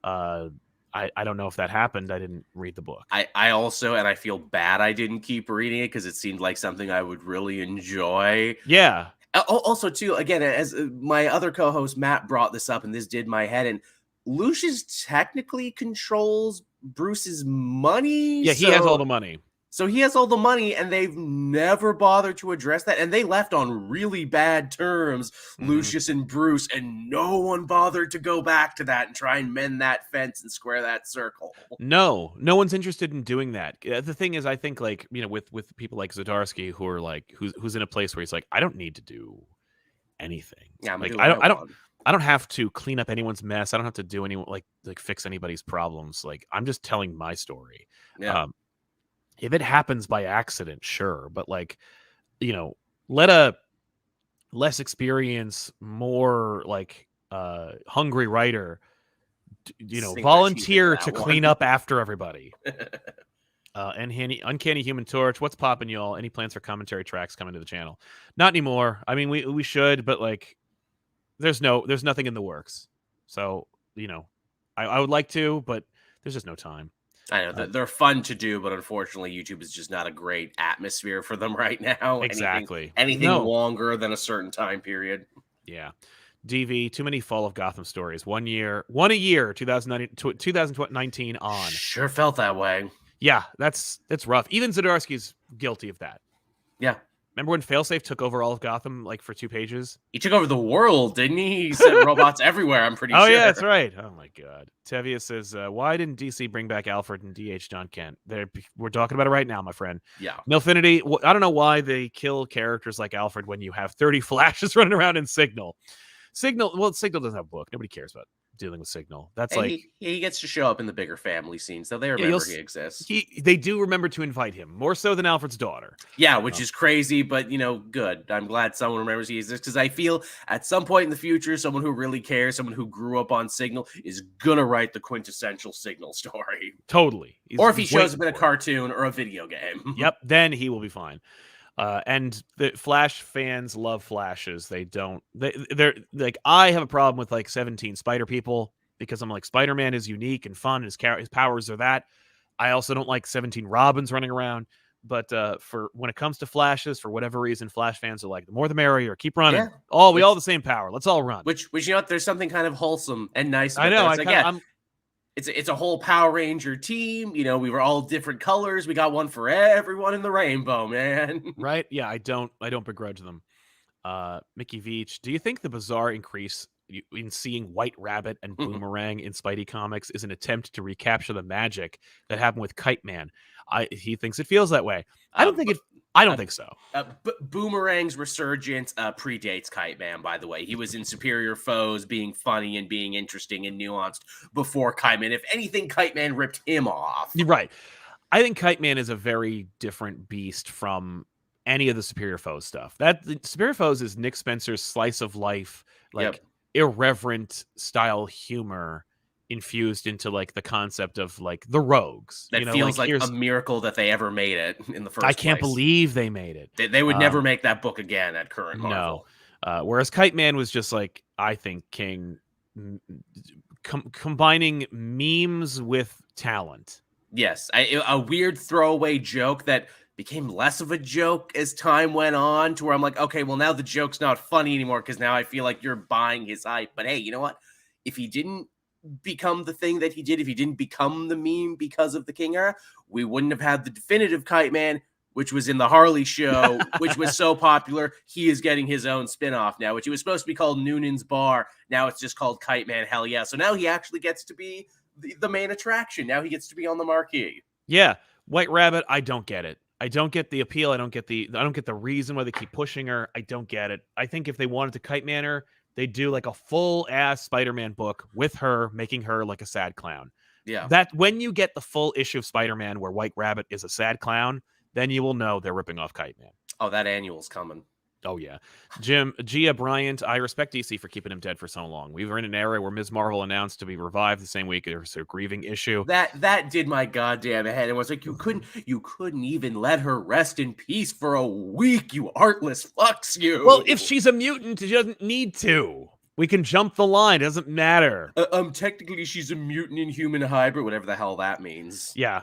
I don't know if that happened. I didn't read the book. I also, and I feel bad I didn't keep reading it because it seemed like something I would really enjoy. Yeah. Also, too, again, as my other co-host Matt brought this up, and this did my head in, Lucius technically controls Bruce's money. Yeah, he has all the money. So he has all the money, and they've never bothered to address that. And they left on really bad terms, Lucius and Bruce, and no one bothered to go back to that and try and mend that fence and square that circle. No one's interested in doing that. The thing is, I think, like, you know, with people like Zdarsky, who are like, who's in a place where he's like, I don't need to do anything. Yeah, like, I don't have to clean up anyone's mess. I don't have to do any like fix anybody's problems. Like, I'm just telling my story. Yeah. If it happens by accident, sure. But, like, you know, let a less experienced, more, like, hungry writer, volunteer to clean up after everybody. Uncanny Human Torch. What's poppin', y'all? Any plans for commentary tracks coming to the channel? Not anymore. I mean, we should, but, like, there's nothing in the works. So, you know, I would like to, but there's just no time. I know they're fun to do, but unfortunately, YouTube is just not a great atmosphere for them right now. Exactly. Anything longer than a certain time period. Yeah. DV, too many Fall of Gotham stories. One a year, 2019 on. Sure felt that way. Yeah, that's rough. Even Zdarsky's guilty of that. Yeah. Remember when Failsafe took over all of Gotham, like, for 2 pages? He took over the world, didn't he? He sent robots everywhere, I'm pretty sure. Oh, yeah, that's right. Oh, my God. Tevia says, why didn't DC bring back Alfred and DH John Kent? We're talking about it right now, my friend. Yeah. Milfinity, I don't know why they kill characters like Alfred when you have 30 Flashes running around in Signal. Signal doesn't have a book. Nobody cares about dealing with Signal. That's he gets to show up in the bigger family scene, so they remember he exists. They do remember to invite him, more so than Alfred's daughter. Yeah, which is crazy, but, you know, good. I'm glad someone remembers he exists, because I feel at some point in the future, someone who really cares, someone who grew up on Signal, is gonna write the quintessential Signal story. Totally. Or if he shows up in a cartoon or a video game. Yep, then he will be fine. And the Flash fans love Flashes. They're like, I have a problem with, like, 17 Spider people, because I'm like, Spider-Man is unique and fun. His powers are that. I also don't like 17 Robins running around. But for when it comes to Flashes, for whatever reason, Flash fans are like, the more the merrier. Keep running. Yeah. We all have the same power. Let's all run. Which you know what? There's something kind of wholesome and nice about I know. that. It's a whole Power Ranger team. You know, we were all different colors. We got one for everyone in the rainbow, man. Right? Yeah, I don't begrudge them. Mickey Veach, do you think the bizarre increase in seeing White Rabbit and Boomerang in Spidey comics is an attempt to recapture the magic that happened with Kite Man. He thinks it feels that way. I don't think so. Boomerang's resurgence predates Kite Man, by the way. He was in Superior Foes, being funny and being interesting and nuanced before Kite Man. If anything, Kite Man ripped him off. You're right. I think Kite Man is a very different beast from any of the Superior Foes stuff. The Superior Foes is Nick Spencer's slice of life, like irreverent style humor infused into like the concept of like the rogues. That feels like a miracle that they ever made it in the first place. I can't believe they made it. They would never make that book again at current Marvel. No. Whereas Kite Man was just like, I think, King combining memes with talent. Yes, a weird throwaway joke that became less of a joke as time went on, to where I'm like, okay, well, now the joke's not funny anymore because now I feel like you're buying his hype. But hey, you know what? If he didn't become the thing that he did, if he didn't become the meme because of the King era, we wouldn't have had the definitive Kite Man, which was in the Harley show, which was so popular. He is getting his own spinoff now, which it was supposed to be called Noonan's Bar. Now it's just called Kite Man. Hell yeah. So now he actually gets to be the main attraction. Now he gets to be on the marquee. Yeah. White Rabbit, I don't get it. I don't get the appeal. I don't get the reason why they keep pushing her. I don't get it. I think if they wanted to Kite Man her, they do like a full ass Spider-Man book with her, making her like a sad clown. Yeah. That when you get the full issue of Spider-Man where White Rabbit is a sad clown, then you will know they're ripping off Kite Man. Oh, that annual's coming. Oh, yeah. Gia Bryant, I respect DC for keeping him dead for so long. We were in an era where Ms. Marvel announced to be revived the same week as her grieving issue. That did my goddamn head. It was like, you couldn't even let her rest in peace for a week, you artless fucks, you. Well, if she's a mutant, she doesn't need to. We can jump the line. It doesn't matter. Technically, she's a mutant inhuman hybrid, whatever the hell that means. Yeah.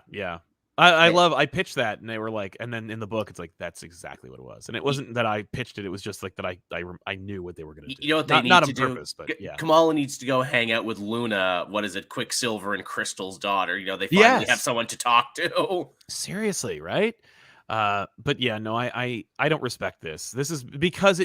I pitched that, and they were like, and then in the book, it's like, that's exactly what it was. And it wasn't that I pitched it. It was just like that I knew what they were going to do. You know what they need not to on do? Purpose, but yeah. Kamala needs to go hang out with Luna. What is it? Quicksilver and Crystal's daughter. You know, they finally have someone to talk to. Seriously, right? But yeah, no, I don't respect this. This is because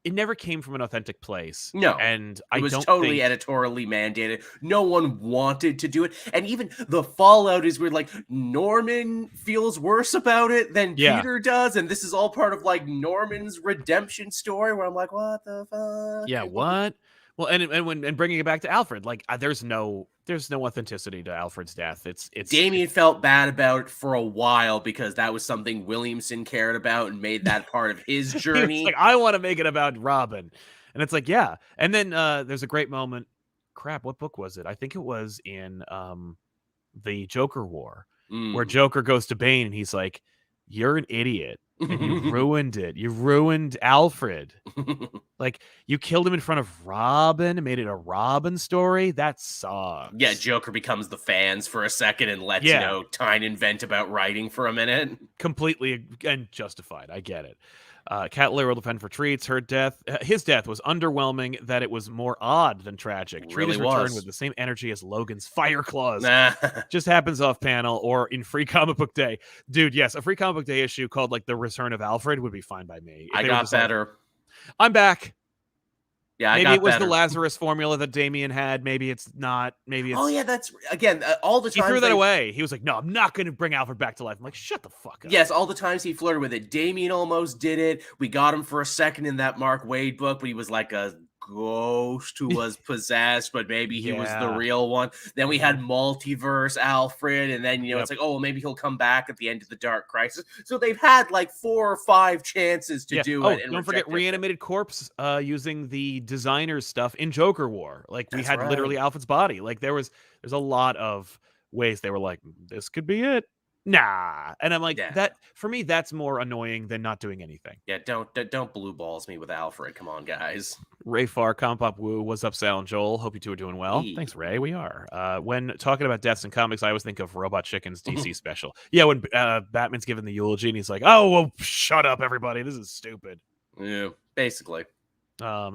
it never came from an authentic place. No. And it was totally editorially mandated. No one wanted to do it. And even the fallout is weird. Like, Norman feels worse about it than Peter does. And this is all part of like Norman's redemption story, where I'm like, what the fuck? Yeah, what? Well, and bringing it back to Alfred, like there's no authenticity to Alfred's death. It's Damian felt bad about it for a while because that was something Williamson cared about and made that part of his journey. Like, I want to make it about Robin, and it's like, yeah. And then there's a great moment. Crap, what book was it? I think it was in the Joker War, where Joker goes to Bane and he's like, "You're an idiot. And you ruined it. You ruined Alfred. Like, you killed him in front of Robin and made it a Robin story. That sucks." Yeah, Joker becomes the fans for a second and lets, Tynion vent about writing for a minute. Completely and justified. I get it. Cat Lawyer will defend for Treats. His death was underwhelming, that it was more odd than tragic. Treats returned with the same energy as Logan's Fire Claws. Just happens off panel or in Free Comic Book Day. Dude, yes, a Free Comic Book Day issue called like The Return of Alfred would be fine by me. I got better. Like, I'm back. Yeah, maybe it was the Lazarus formula that Damian had. Maybe it's not. Maybe it's. Oh yeah, that's again all the time. He threw that away. He was like, "No, I'm not going to bring Alfred back to life." I'm like, "Shut the fuck up." Yes, all the times he flirted with it. Damian almost did it. We got him for a second in that Mark Waid book, but he was like a ghost who was possessed, but maybe he was the real one. Then we had multiverse Alfred, and then it's like, oh, well, maybe he'll come back at the end of the Dark Crisis. So they've had like 4 or 5 chances to do it. And don't forget Reanimated Corpse using the designer's stuff in Joker War. Like, we had literally Alfred's body. Like, there's a lot of ways they were like, this could be it. Nah. And I'm like, that for me, that's more annoying than not doing anything. Yeah, don't blue balls me with Alfred. Come on, guys. Ray Farr, ComicPop Woo, what's up, Sal and Joel? Hope you two are doing well. Hey. Thanks, Ray. We are. When talking about deaths in comics, I always think of Robot Chicken's DC special. Yeah, when Batman's giving the eulogy and he's like, "Oh, well, shut up, everybody. This is stupid." Yeah, basically.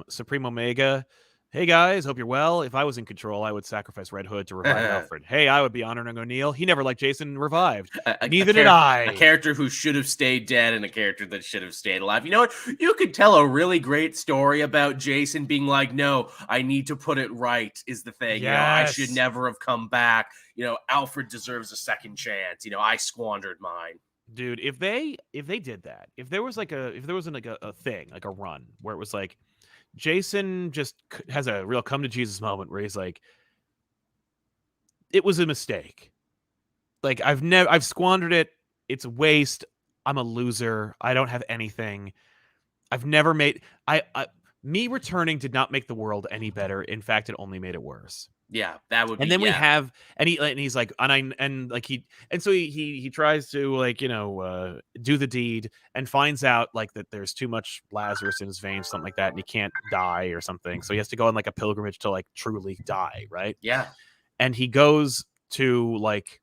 Supreme Omega. Hey guys, hope you're well. If I was in control, I would sacrifice Red Hood to revive Alfred. Hey, I would be honoring O'Neill. He never liked Jason revived. Neither did I. A character who should have stayed dead and a character that should have stayed alive. You know what? You could tell a really great story about Jason being like, no, I need to put it right is the thing. Yes. You know, I should never have come back. You know, Alfred deserves a second chance. You know, I squandered mine. Dude, if they did that, if there was like a thing, like a run where it was like Jason just has a real come to Jesus moment where he's like, it was a mistake. Like I've squandered it. It's a waste. I'm a loser. I don't have anything. I've never made me returning did not make the world any better. In fact, it only made it worse. Yeah, that would be. And then we have he's like, so he tries to, like, you know, do the deed and finds out like that there's too much Lazarus in his veins, something like that, and he can't die or something. So he has to go on like a pilgrimage to like truly die, right? Yeah. And he goes to like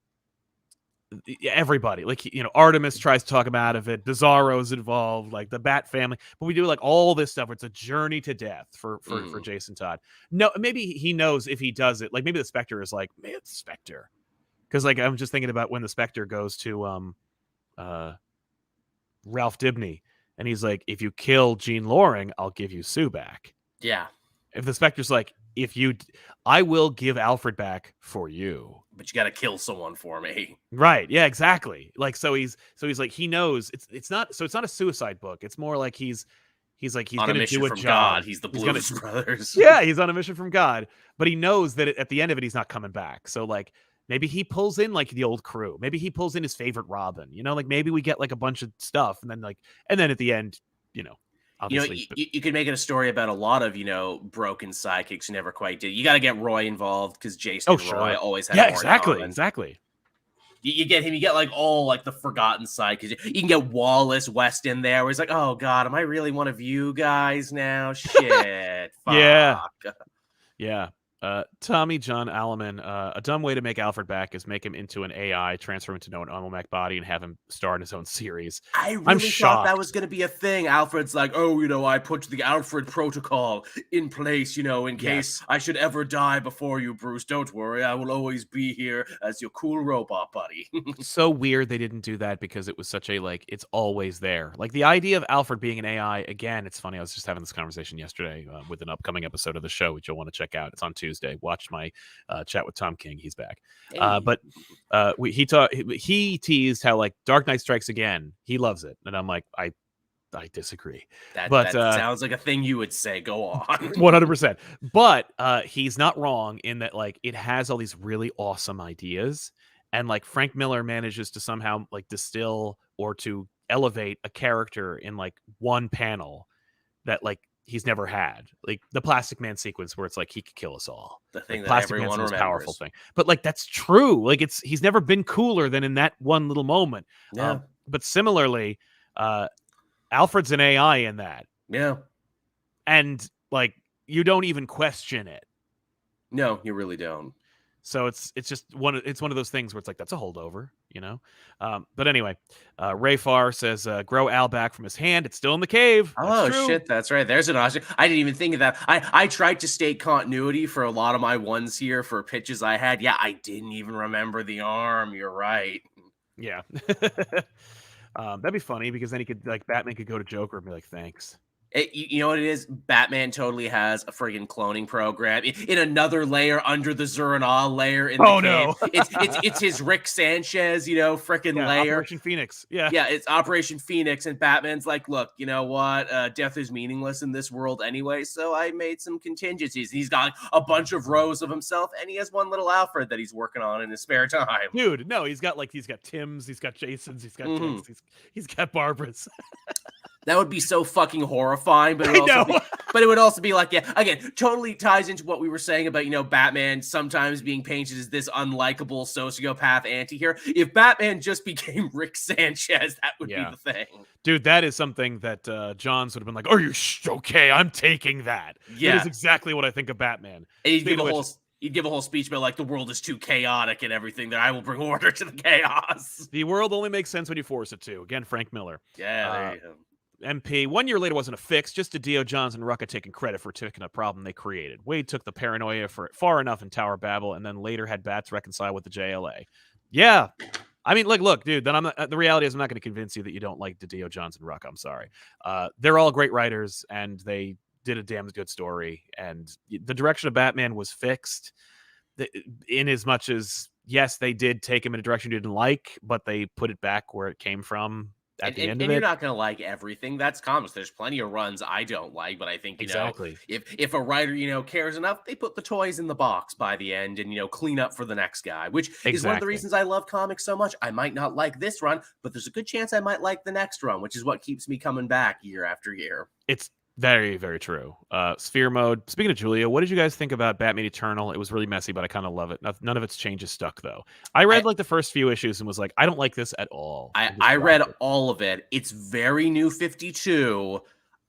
everybody, like, you know, Artemis tries to talk him out of it, Bizarro's involved, like the Bat family, but we do like all this stuff where it's a journey to death for Jason Todd. No, maybe he knows if he does it, like maybe the Spectre is like, man, it's Spectre, because like I'm just thinking about when the Spectre goes to Ralph Dibny and he's like, if you kill Jean Loring, I'll give you Sue back. Yeah. If the Spectre's like, I will give Alfred back for you, but you got to kill someone for me. Right. Yeah, exactly. Like, so he's like, he knows it's not a suicide book. It's more like he's going to do a job. God. He's the Blues Brothers. Yeah, he's on a mission from God, but he knows that at the end of it, he's not coming back. So like, maybe he pulls in like the old crew. Maybe he pulls in his favorite Robin, you know, like maybe we get like a bunch of stuff and then at the end, you know, obviously, you know, you could make it a story about a lot of, you know, broken sidekicks who never quite did. You got to get Roy involved because Jason and Roy always had exactly. You get him, you get like all like the forgotten side, because you can get Wallace West in there where he's like, oh God, am I really one of you guys now? Shit. Fuck. Yeah. Tommy John Alleman, a dumb way to make Alfred back is make him into an AI, transfer him into an Omomech body, and have him star in his own series. I'm shocked that was going to be a thing. Alfred's like, oh, you know, I put the Alfred protocol in place, you know, in case I should ever die before you, Bruce. Don't worry, I will always be here as your cool robot buddy. So weird they didn't do that, because it was such a, like, it's always there. Like, the idea of Alfred being an AI, again, it's funny, I was just having this conversation yesterday with an upcoming episode of the show, which you'll want to check out. It's on Tuesday. Watch my chat with Tom King. He's back. Hey. But he teased how like Dark Knight Strikes Again, he loves it, and I'm like, I disagree. That sounds like a thing you would say. Go on. 100%. But he's not wrong in that, like, it has all these really awesome ideas, and like Frank Miller manages to somehow like distill or to elevate a character in like one panel that like he's never had, like the Plastic Man sequence where it's like he could kill us all. The thing like, that Plastic everyone Man's the most remembers. powerful thing. But like that's true. Like he's never been cooler than in that one little moment. Yeah. But similarly, Alfred's an AI in that. Yeah. And like you don't even question it. No, you really don't. So it's just one of those things where it's like, that's a holdover, you know? But anyway, Ray Farr says, grow Al back from his hand. It's still in the cave. Oh, shit. That's right. There's an option. I didn't even think of that. I tried to state continuity for a lot of my ones here for pitches I had. Yeah, I didn't even remember the arm. You're right. Yeah. That'd be funny, because then he could, like, Batman could go to Joker and be like, thanks. You know what it is? Batman totally has a friggin' cloning program in another layer under the Zuranal layer in the cave. No. It's his Rick Sanchez, you know, frickin' layer. Operation Phoenix. Yeah, it's Operation Phoenix, and Batman's like, look, you know what? Death is meaningless in this world anyway, so I made some contingencies. He's got a bunch of rows of himself, and he has one little Alfred that he's working on in his spare time. Dude, no, he's got Tim's, he's got Jason's, he's got Jake's, he's got Barbara's. That would be so fucking horrifying, but it would also be like, yeah, again, totally ties into what we were saying about, you know, Batman sometimes being painted as this unlikable sociopath anti-hero. If Batman just became Rick Sanchez, that would be the thing. Dude, that is something that Johns would have been like, are you okay? I'm taking that. Yeah. That is exactly what I think of Batman. And he'd give a whole speech about like the world is too chaotic and everything, that I will bring order to the chaos. The world only makes sense when you force it to. Again, Frank Miller. Yeah, there you go. MP. 1 year later wasn't a fix, just Dio, Johns, and Rucka taking credit for taking a problem they created. Wade took the paranoia for far enough in Tower Babel, and then later had Bats reconcile with the JLA. Yeah. I mean, like, look, dude, then the reality is I'm not going to convince you that you don't like Dio, Johns, and Rucka. I'm sorry. They're all great writers, and they did a damn good story, and the direction of Batman was fixed in as much as, yes, they did take him in a direction you didn't like, but they put it back where it came from at the end of it. And you're not going to like everything. That's comics. There's plenty of runs I don't like, but I think, exactly. If a writer, cares enough, they put the toys in the box by the end and, clean up for the next guy, which is one of the reasons I love comics so much. I might not like this run, but there's a good chance I might like the next run, which is what keeps me coming back year after year. It's very, very true. Sphere Mode. Speaking of Julia, what did you guys think about Batman Eternal? It was really messy, but I kind of love it. None of its changes stuck, though. I read like the first few issues and was like, I don't like this at all. I read all of it. It's very New 52.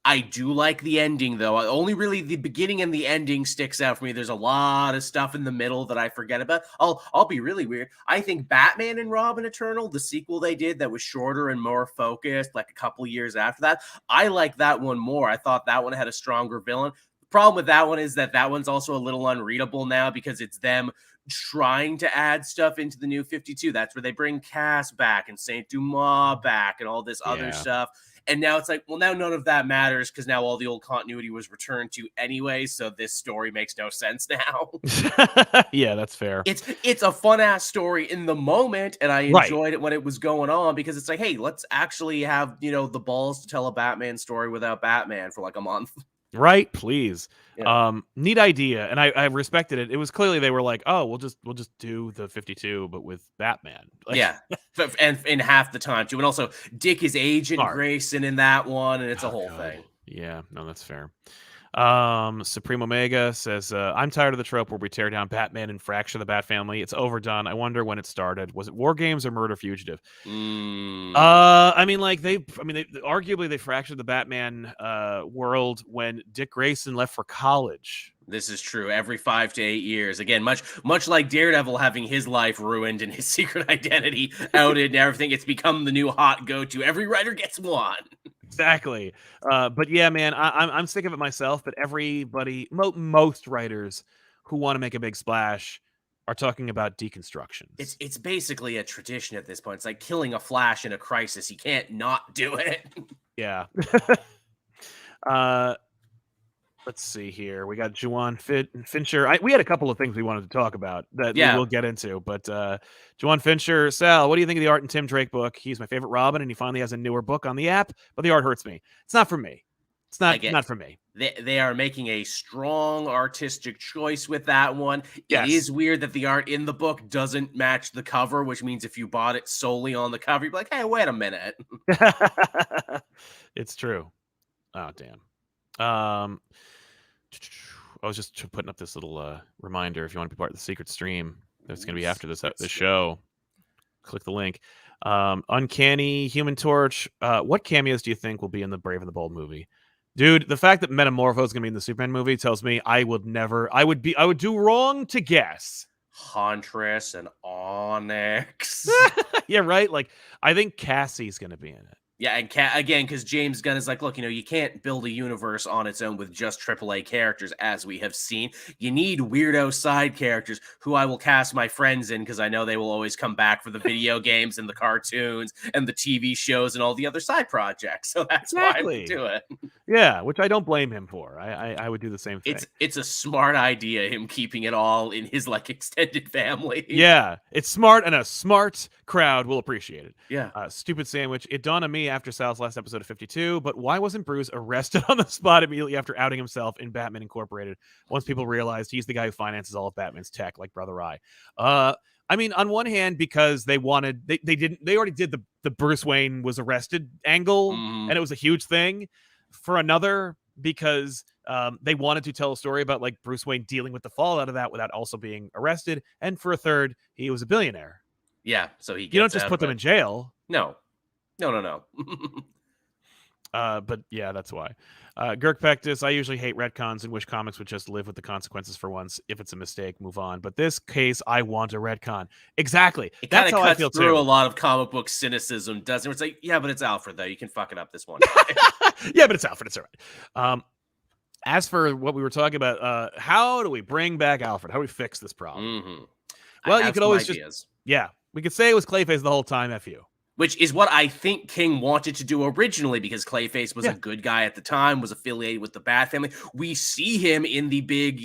I do like the ending, though. Only really the beginning and the ending sticks out for me. There's a lot of stuff in the middle that I forget about. I'll be really weird. I think Batman and Robin Eternal, the sequel they did that was shorter and more focused, like a couple years after that, I like that one more. I thought that one had a stronger villain. The problem with that one is that one's also a little unreadable now because it's them trying to add stuff into the New 52. That's where they bring Cass back and Saint Dumas back and all this other stuff. And now it's like, well, now none of that matters because now all the old continuity was returned to anyway. So this story makes no sense now. Yeah, that's fair. It's a fun ass story in the moment, and I enjoyed it when it was going on because it's like, hey, let's actually have the balls to tell a Batman story without Batman for like a month. Right, please. Yeah. Neat idea, and I respected it. It was clearly they were like, oh, we'll just do the 52, but with Batman. Like, yeah, and in half the time too, and also Dick is Agent Grayson in that one, and it's a whole thing. Yeah, no, that's fair. Supreme Omega says, I'm tired of the trope where we tear down Batman and fracture the Bat family. It's overdone. I wonder when it started. Was it War Games or Murder Fugitive? I mean, arguably they fractured the Batman world when Dick Grayson left for college. This is true. Every 5 to 8 years. Again, much like Daredevil having his life ruined and his secret identity outed and everything, it's become the new hot go-to. Every writer gets one. Exactly. But yeah, man, I'm sick of it myself, but everybody, most writers who want to make a big splash are talking about deconstructions. It's basically a tradition at this point. It's like killing a Flash in a crisis. You can't not do it. Yeah. Let's see here. We got Juwan Fincher. We had a couple of things we wanted to talk about that we will get into. But Juwan Fincher, Sal, what do you think of the art in Tim Drake book? He's my favorite Robin, and he finally has a newer book on the app, but the art hurts me. It's not for me. It's not for me. They are making a strong artistic choice with that one. Yes. It is weird that the art in the book doesn't match the cover, which means if you bought it solely on the cover, you'd be like, hey, wait a minute. It's true. Oh, damn. I was just putting up this little reminder. If you want to be part of the secret stream, that's going to be after this show. Click the link. Uncanny Human Torch. What cameos do you think will be in the Brave and the Bold movie? Dude, the fact that Metamorpho is going to be in the Superman movie tells me I would do wrong to guess. Huntress and Onyx. Yeah, right? Like, I think Cassie's going to be in it. Yeah, and again, because James Gunn is like, look, you can't build a universe on its own with just AAA characters, as we have seen. You need weirdo side characters who I will cast my friends in because I know they will always come back for the video games and the cartoons and the TV shows and all the other side projects. So that's why I would do it. Yeah, which I don't blame him for. I would do the same thing. It's a smart idea, him keeping it all in his extended family. Yeah, it's smart, and a smart crowd will appreciate it. Yeah. Stupid Sandwich. It dawned on me after Sal's last episode of 52, but why wasn't Bruce arrested on the spot immediately after outing himself in Batman Incorporated once people realized he's the guy who finances all of Batman's tech, like Brother Eye? I mean, on one hand, because they already did the Bruce Wayne was arrested angle, and it was a huge thing. For another, because they wanted to tell a story about Bruce Wayne dealing with the fallout of that without also being arrested. And for a third, he was a billionaire. Yeah, so you don't just put them in jail. No. But yeah, that's why. Girk Pectus, I usually hate retcons and wish comics would just live with the consequences for once. If it's a mistake, move on. But this case, I want a retcon. Exactly. It kind That's of how I cuts feel through a too. lot of comic book cynicism, doesn't it? It's like, yeah, but it's Alfred, though. You can fuck it up this one time. Yeah, but it's Alfred. It's all right. As for what we were talking about, how do we bring back Alfred? How do we fix this problem? I Well, you have could some always ideas. we could say it was Clayface the whole time. F you. Which is what I think King wanted to do originally, because Clayface was Yeah. a good guy at the time, was affiliated with the Bat family. We see him in the big,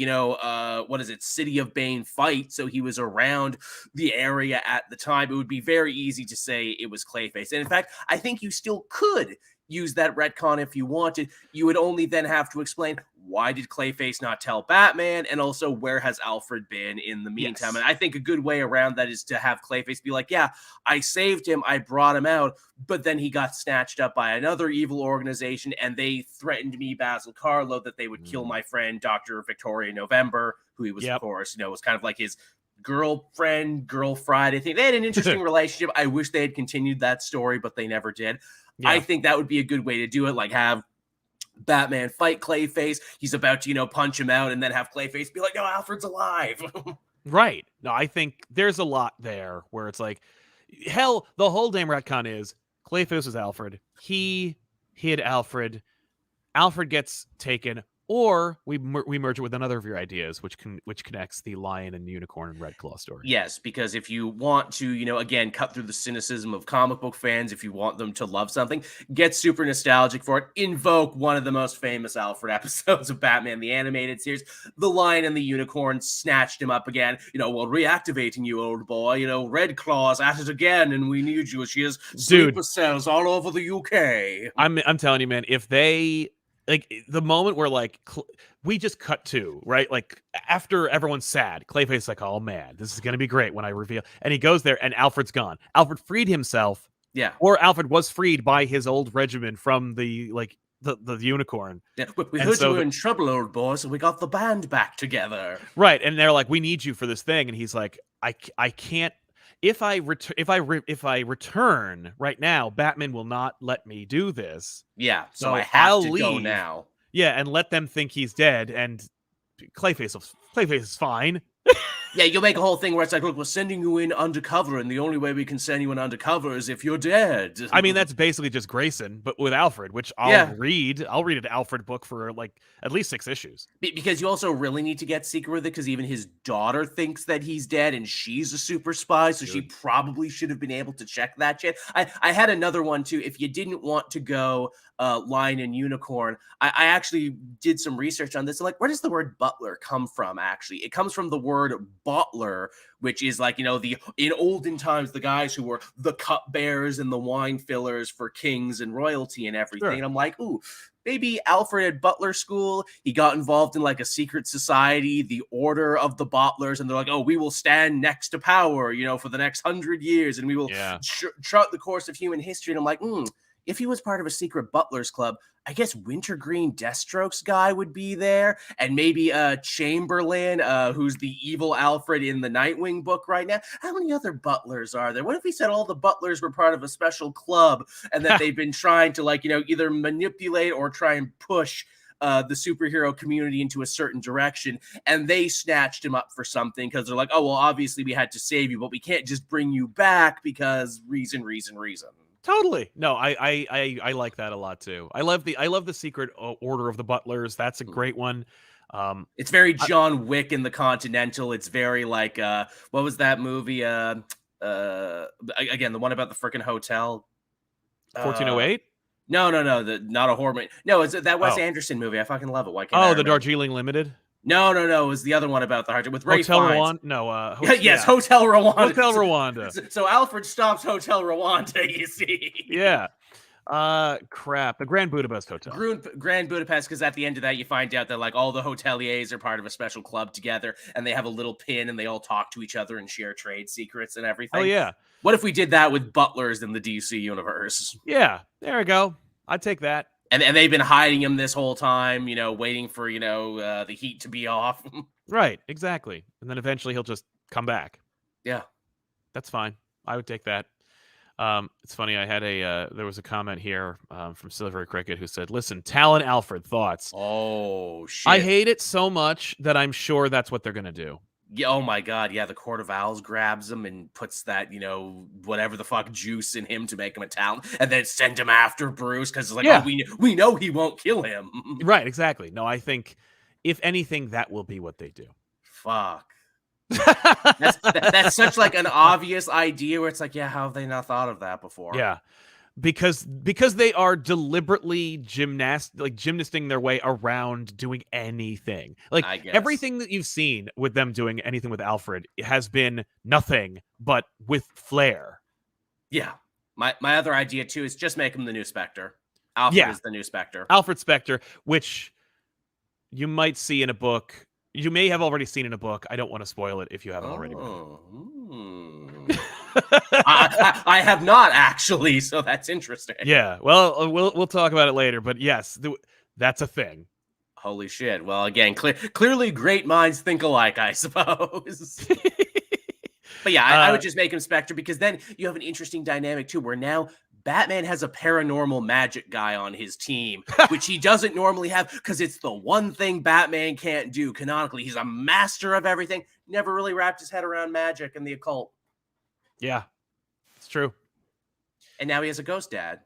City of Bane fight, so he was around the area at the time. It would be very easy to say it was Clayface. And in fact, I think you still could use that retcon if you wanted. You would only then have to explain, why did Clayface not tell Batman? And also, where has Alfred been in the meantime? Yes. And I think a good way around that is to have Clayface be like, yeah, I saved him, I brought him out, but then he got snatched up by another evil organization, and they threatened me, Basil Carlo, that they would kill my friend, Dr. Victoria November, who he was, of course, was kind of like his girlfriend, girl Friday thing. They had an interesting relationship. I wish they had continued that story, but they never did. Yeah. I think that would be a good way to do it, like have Batman fight Clayface. He's about to, punch him out, and then have Clayface be like, no, Alfred's alive. Right. No, I think there's a lot there where it's like, hell, the whole damn retcon is Clayface was Alfred. He hid Alfred. Alfred gets taken, or we merge it with another of your ideas, which connects the Lion and Unicorn and Red Claw story. Yes, because if you want to, again, cut through the cynicism of comic book fans, if you want them to love something, get super nostalgic for it, invoke one of the most famous Alfred episodes of Batman the Animated Series. The Lion and the Unicorn snatched him up again. Well, reactivating you, old boy. Red Claw's at it again, and we need you. She has sleeper cells all over the UK. I'm telling you, man, if they... like the moment where we just cut to, right? Like after everyone's sad, Clayface is like, oh man, this is going to be great when I reveal. And he goes there and Alfred's gone. Alfred freed himself. Yeah. Or Alfred was freed by his old regiment from the Unicorn. Yeah. We heard you were in trouble, old boy, so we got the band back together. Right. And they're like, we need you for this thing. And he's like, I can't. If I return right now, Batman will not let me do this. Yeah, so I have to go now. Yeah, and let them think he's dead, and Clayface is fine. Yeah, you'll make a whole thing where it's like, look, we're sending you in undercover, and the only way we can send you in undercover is if you're dead. I mean, that's basically just Grayson, but with Alfred, which I'll read. I'll read an Alfred book for at least 6 issues. Because you also really need to get secret with it, because even his daughter thinks that he's dead, and she's a super spy, so she probably should have been able to check that shit. I had another one, too. If you didn't want to go Lion and Unicorn, I actually did some research on this. Like, where does the word butler come from, actually? It comes from the word bottler, which is like, in olden times, the guys who were the cupbearers and the wine fillers for kings and royalty and everything. Sure. And I'm like, ooh, maybe Alfred at butler school, he got involved in like a secret society, the Order of the Bottlers, and they're like, oh, we will stand next to power, for the next 100 years, and we will chart the course of human history. And I'm like, if he was part of a secret butlers club, I guess Wintergreen Deathstroke's guy would be there, and maybe Chamberlain, who's the evil Alfred in the Nightwing book right now. How many other butlers are there? What if he said all the butlers were part of a special club, and that they've been trying to either manipulate or try and push the superhero community into a certain direction, and they snatched him up for something because they're like, oh, well, obviously we had to save you, but we can't just bring you back because reason. Totally. No, I like that a lot too. I love the secret Order of the Butlers. That's a great one. It's very John Wick in the Continental. It's very like what was that movie? Again, the one about the freaking hotel. 1408? No, not a horror movie. No, it's that Wes Anderson movie. I fucking love it. Why can't I the Darjeeling Limited? No, it was the other one about the heart with Ray Hotel Fiennes. Rwanda. No, yes, Hotel Rwanda. Hotel Rwanda. So Alfred stops Hotel Rwanda. You see? Yeah. Crap. The Grand Budapest Hotel. Grand Budapest, because at the end of that, you find out that all the hoteliers are part of a special club together, and they have a little pin, and they all talk to each other and share trade secrets and everything. Oh yeah. What if we did that with butlers in the DC universe? Yeah. There we go. I'd take that. And they've been hiding him this whole time, waiting for, the heat to be off. Right, exactly. And then eventually he'll just come back. Yeah. That's fine. I would take that. It's funny. I had there was a comment here from Silvery Cricket who said, "Listen, Talon Alfred thoughts. Oh I shit. hate it so much that I'm sure that's what they're gonna do." Yeah, oh my god, yeah, the Court of Owls grabs him and puts that, whatever the fuck juice in him to make him a talent, and then send him after Bruce because it's like, oh, Yeah, we know he won't kill him. right. Exactly. No, I think if anything, that will be what they do. Fuck. That's such like an obvious idea where it's like, yeah, how have they not thought of that before? Yeah. Because they are deliberately gymnasting their way around doing anything. Like I guess. everything that you've seen with them doing anything with Alfred has been nothing but with flair. Yeah. My other idea too is just make him the new Spectre. Alfred Yeah. is the new Spectre. Alfred Spectre, which you might see in a book. You may have already seen in a book. I don't want to spoil it if you haven't already read it. I have not actually, so that's interesting. Yeah, well, we'll talk about it later, but yes, that's a thing. Holy shit! Well, again, clearly, great minds think alike, I suppose. But yeah, I would just make him Spectre because then you have an interesting dynamic too, where now Batman has a paranormal magic guy on his team, which he doesn't normally have because it's the one thing Batman can't do canonically. He's a master of everything. Never really wrapped his head around magic and the occult. Yeah, it's true. And now he has a ghost dad.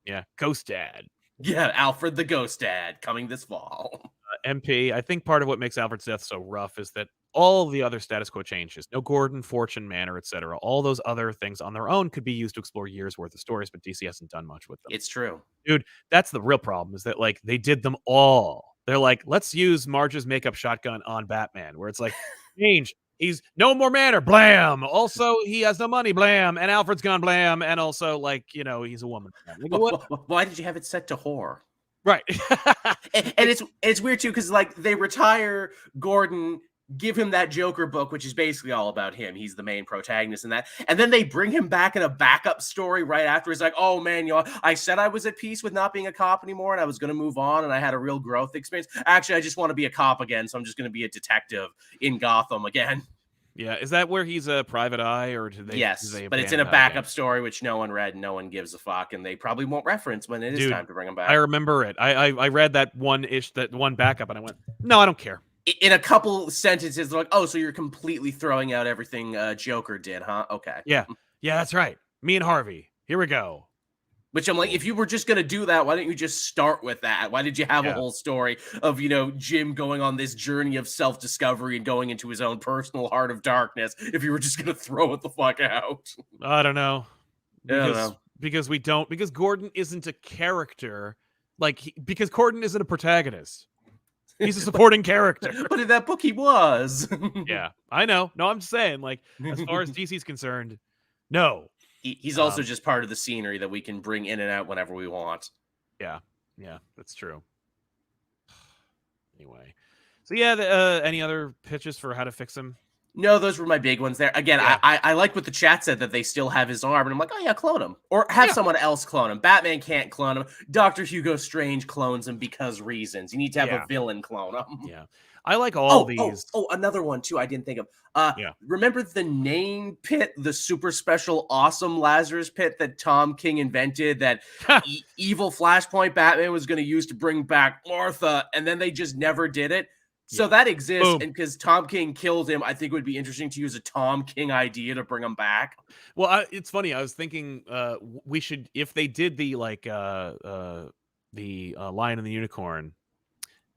Yeah, ghost dad. Yeah, Alfred the ghost dad coming this fall. MP, I think part of what makes Alfred's death so rough is that all the other status quo changes, no Gordon, Fortune, Manor, etc., all those other things on their own could be used to explore years worth of stories, but DC hasn't done much with them. It's true. Dude, that's the real problem, is that like they did them all. They're like, let's use Marge's makeup shotgun on Batman, where it's like, change. He's no more Manor, blam. Also, he has no money, blam. And Alfred's gone, blam. And also, like, he's a woman. Like, why did you have it set to horror? Right. and it's weird too, because like they retire Gordon, give him that Joker book, which is basically all about him. He's the main protagonist in that. And then they bring him back in a backup story right after. He's like, oh man, I said I was at peace with not being a cop anymore and I was going to move on and I had a real growth experience. Actually, I just want to be a cop again. So I'm just going to be a detective in Gotham again. Yeah. Is that where he's a private eye, or do they? Yes, but it's in a backup story, which no one read, no one gives a fuck, and they probably won't reference when it is time to bring him back. I remember it. I read that one backup and I went, no, I don't care. In a couple sentences, they're like, oh, so you're completely throwing out everything Joker did, huh? Okay. Yeah. Yeah, that's right. Me and Harvey. Here we go. Which I'm like, if you were just going to do that, why didn't you just start with that? Why did you have a whole story of, Jim going on this journey of self-discovery and going into his own personal heart of darkness if you were just going to throw it the fuck out? I don't know. Because because Gordon isn't a character. Because Gordon isn't a protagonist. He's a supporting character. But in that book, he was. Yeah, I know. No, I'm just saying, as far as DC's concerned, no. He's also just part of the scenery that we can bring in and out whenever we want. Yeah, that's true. Anyway, so yeah, any other pitches for how to fix him? No, those were my big ones there. Again, I like what the chat said, that they still have his arm, and I'm like, oh yeah, clone him. Or have someone else clone him. Batman can't clone him. Dr. Hugo Strange clones him because reasons. You need to have a villain clone him. Yeah. I like all these. Oh, another one too I didn't think of. Remember the name pit, the super special awesome Lazarus pit that Tom King invented that evil Flashpoint Batman was going to use to bring back Martha, and then they just never did it? So that exists, and because Tom King killed him, I think it would be interesting to use a Tom King idea to bring him back. Well, it's funny. I was thinking we should, if they did the Lion and the Unicorn,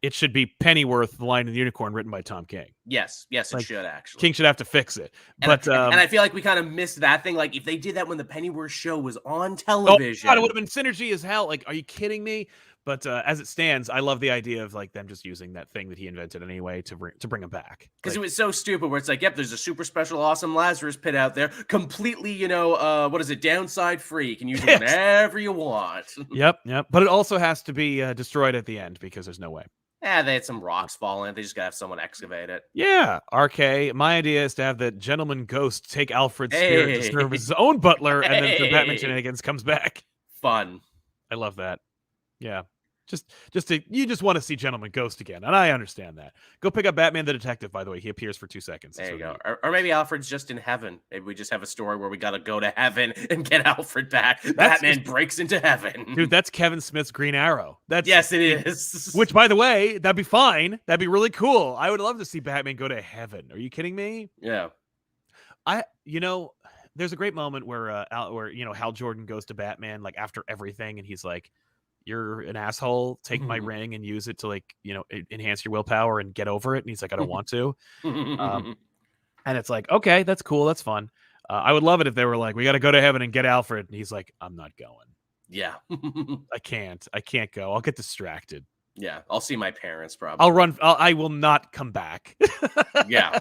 it should be Pennyworth, the Lion and the Unicorn, written by Tom King. Yes, it should actually. King should have to fix it. And I feel like we kind of missed that thing. Like if they did that when the Pennyworth show was on television, God, it would have been synergy as hell. Like, are you kidding me? But as it stands, I love the idea of them just using that thing that he invented anyway to bring him back. Because it was so stupid where it's like, yep, there's a super special awesome Lazarus pit out there, completely, what is it, downside free. You can use it whenever you want. Yep. But it also has to be destroyed at the end because there's no way. Yeah, they had some rocks fall in. They just got to have someone excavate it. Yeah, RK. My idea is to have the gentleman ghost take Alfred's spirit to serve as his own butler, and then the Batman shenanigans comes back. Fun. I love that. Yeah. You just want to see Gentleman Ghost again, and I understand that. Go pick up Batman the Detective, by the way. He appears for 2 seconds. There you go. Or maybe Alfred's just in heaven. Maybe we just have a story where we got to go to heaven and get Alfred back. Batman breaks into heaven. Dude, that's Kevin Smith's Green Arrow. Yes, it is. Which, by the way, that'd be fine. That'd be really cool. I would love to see Batman go to heaven. Are you kidding me? Yeah. There's a great moment where Hal Jordan goes to Batman like after everything, and he's like, "You're an asshole. Take my ring and use it to enhance your willpower and get over it." And he's like, "I don't want to." And it's like, okay, that's cool, that's fun. I would love it if they were like, "We got to go to heaven and get Alfred," and he's like, "I'm not going. Yeah, I can't go. I'll get distracted. Yeah, I'll see my parents probably. I'll run. I will not come back." Yeah,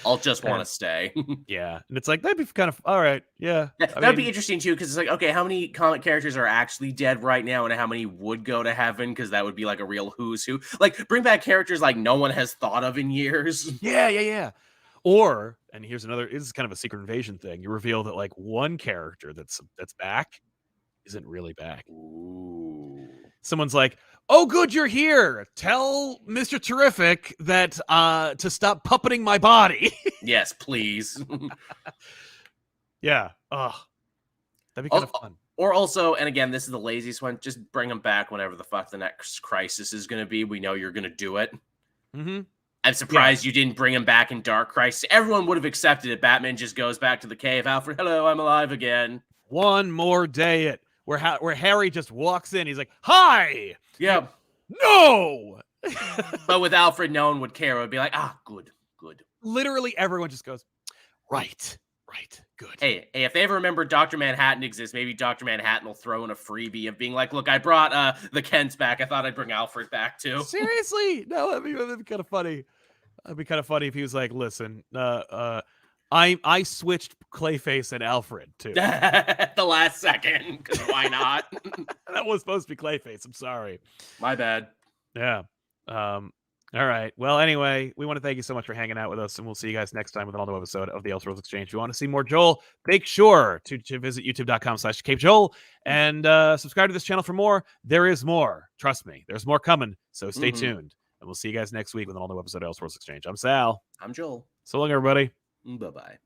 I'll just want to stay. Yeah, and it's like that'd be kind of all right. Yeah, that'd be interesting too, because it's like, okay, how many comic characters are actually dead right now, and how many would go to heaven? Because that would be like a real who's who. Like, bring back characters like no one has thought of in years. Yeah. Or, and here's another. This is kind of a Secret Invasion thing. You reveal that like one character that's back isn't really back. Ooh. Someone's like, "Oh, good, you're here. Tell Mr. Terrific that to stop puppeting my body." Yes, please. Yeah. Oh, that'd be kind of fun. Or also, and again, this is the laziest one, just bring him back whenever the fuck the next crisis is going to be. We know you're going to do it. I'm surprised you didn't bring him back in Dark Crisis. Everyone would have accepted it. Batman just goes back to the cave. Alfred, hello, I'm alive again. One more day where Harry just walks in. He's like, "Hi." Yeah. No. But with Alfred, no one would care. It would be like, good. Literally everyone just goes, right, good. Hey, if they ever remember Dr. Manhattan exists, maybe Dr. Manhattan will throw in a freebie of being like, "Look, I brought the Kents back. I thought I'd bring Alfred back too." Seriously? No, that'd be kind of funny. That'd be kind of funny if he was like, "Listen, I switched Clayface and Alfred too." The last second, because why not? That was supposed to be Clayface. I'm sorry. My bad. Yeah. All right. Well, anyway, we want to thank you so much for hanging out with us, and we'll see you guys next time with another episode of the Elseworlds Exchange. If you want to see more Joel, make sure to visit youtube.com/CapeJoel and subscribe to this channel for more. There is more. Trust me, there's more coming, so stay tuned. And we'll see you guys next week with another episode of Elseworlds Exchange. I'm Sal. I'm Joel. So long, everybody. Bye-bye.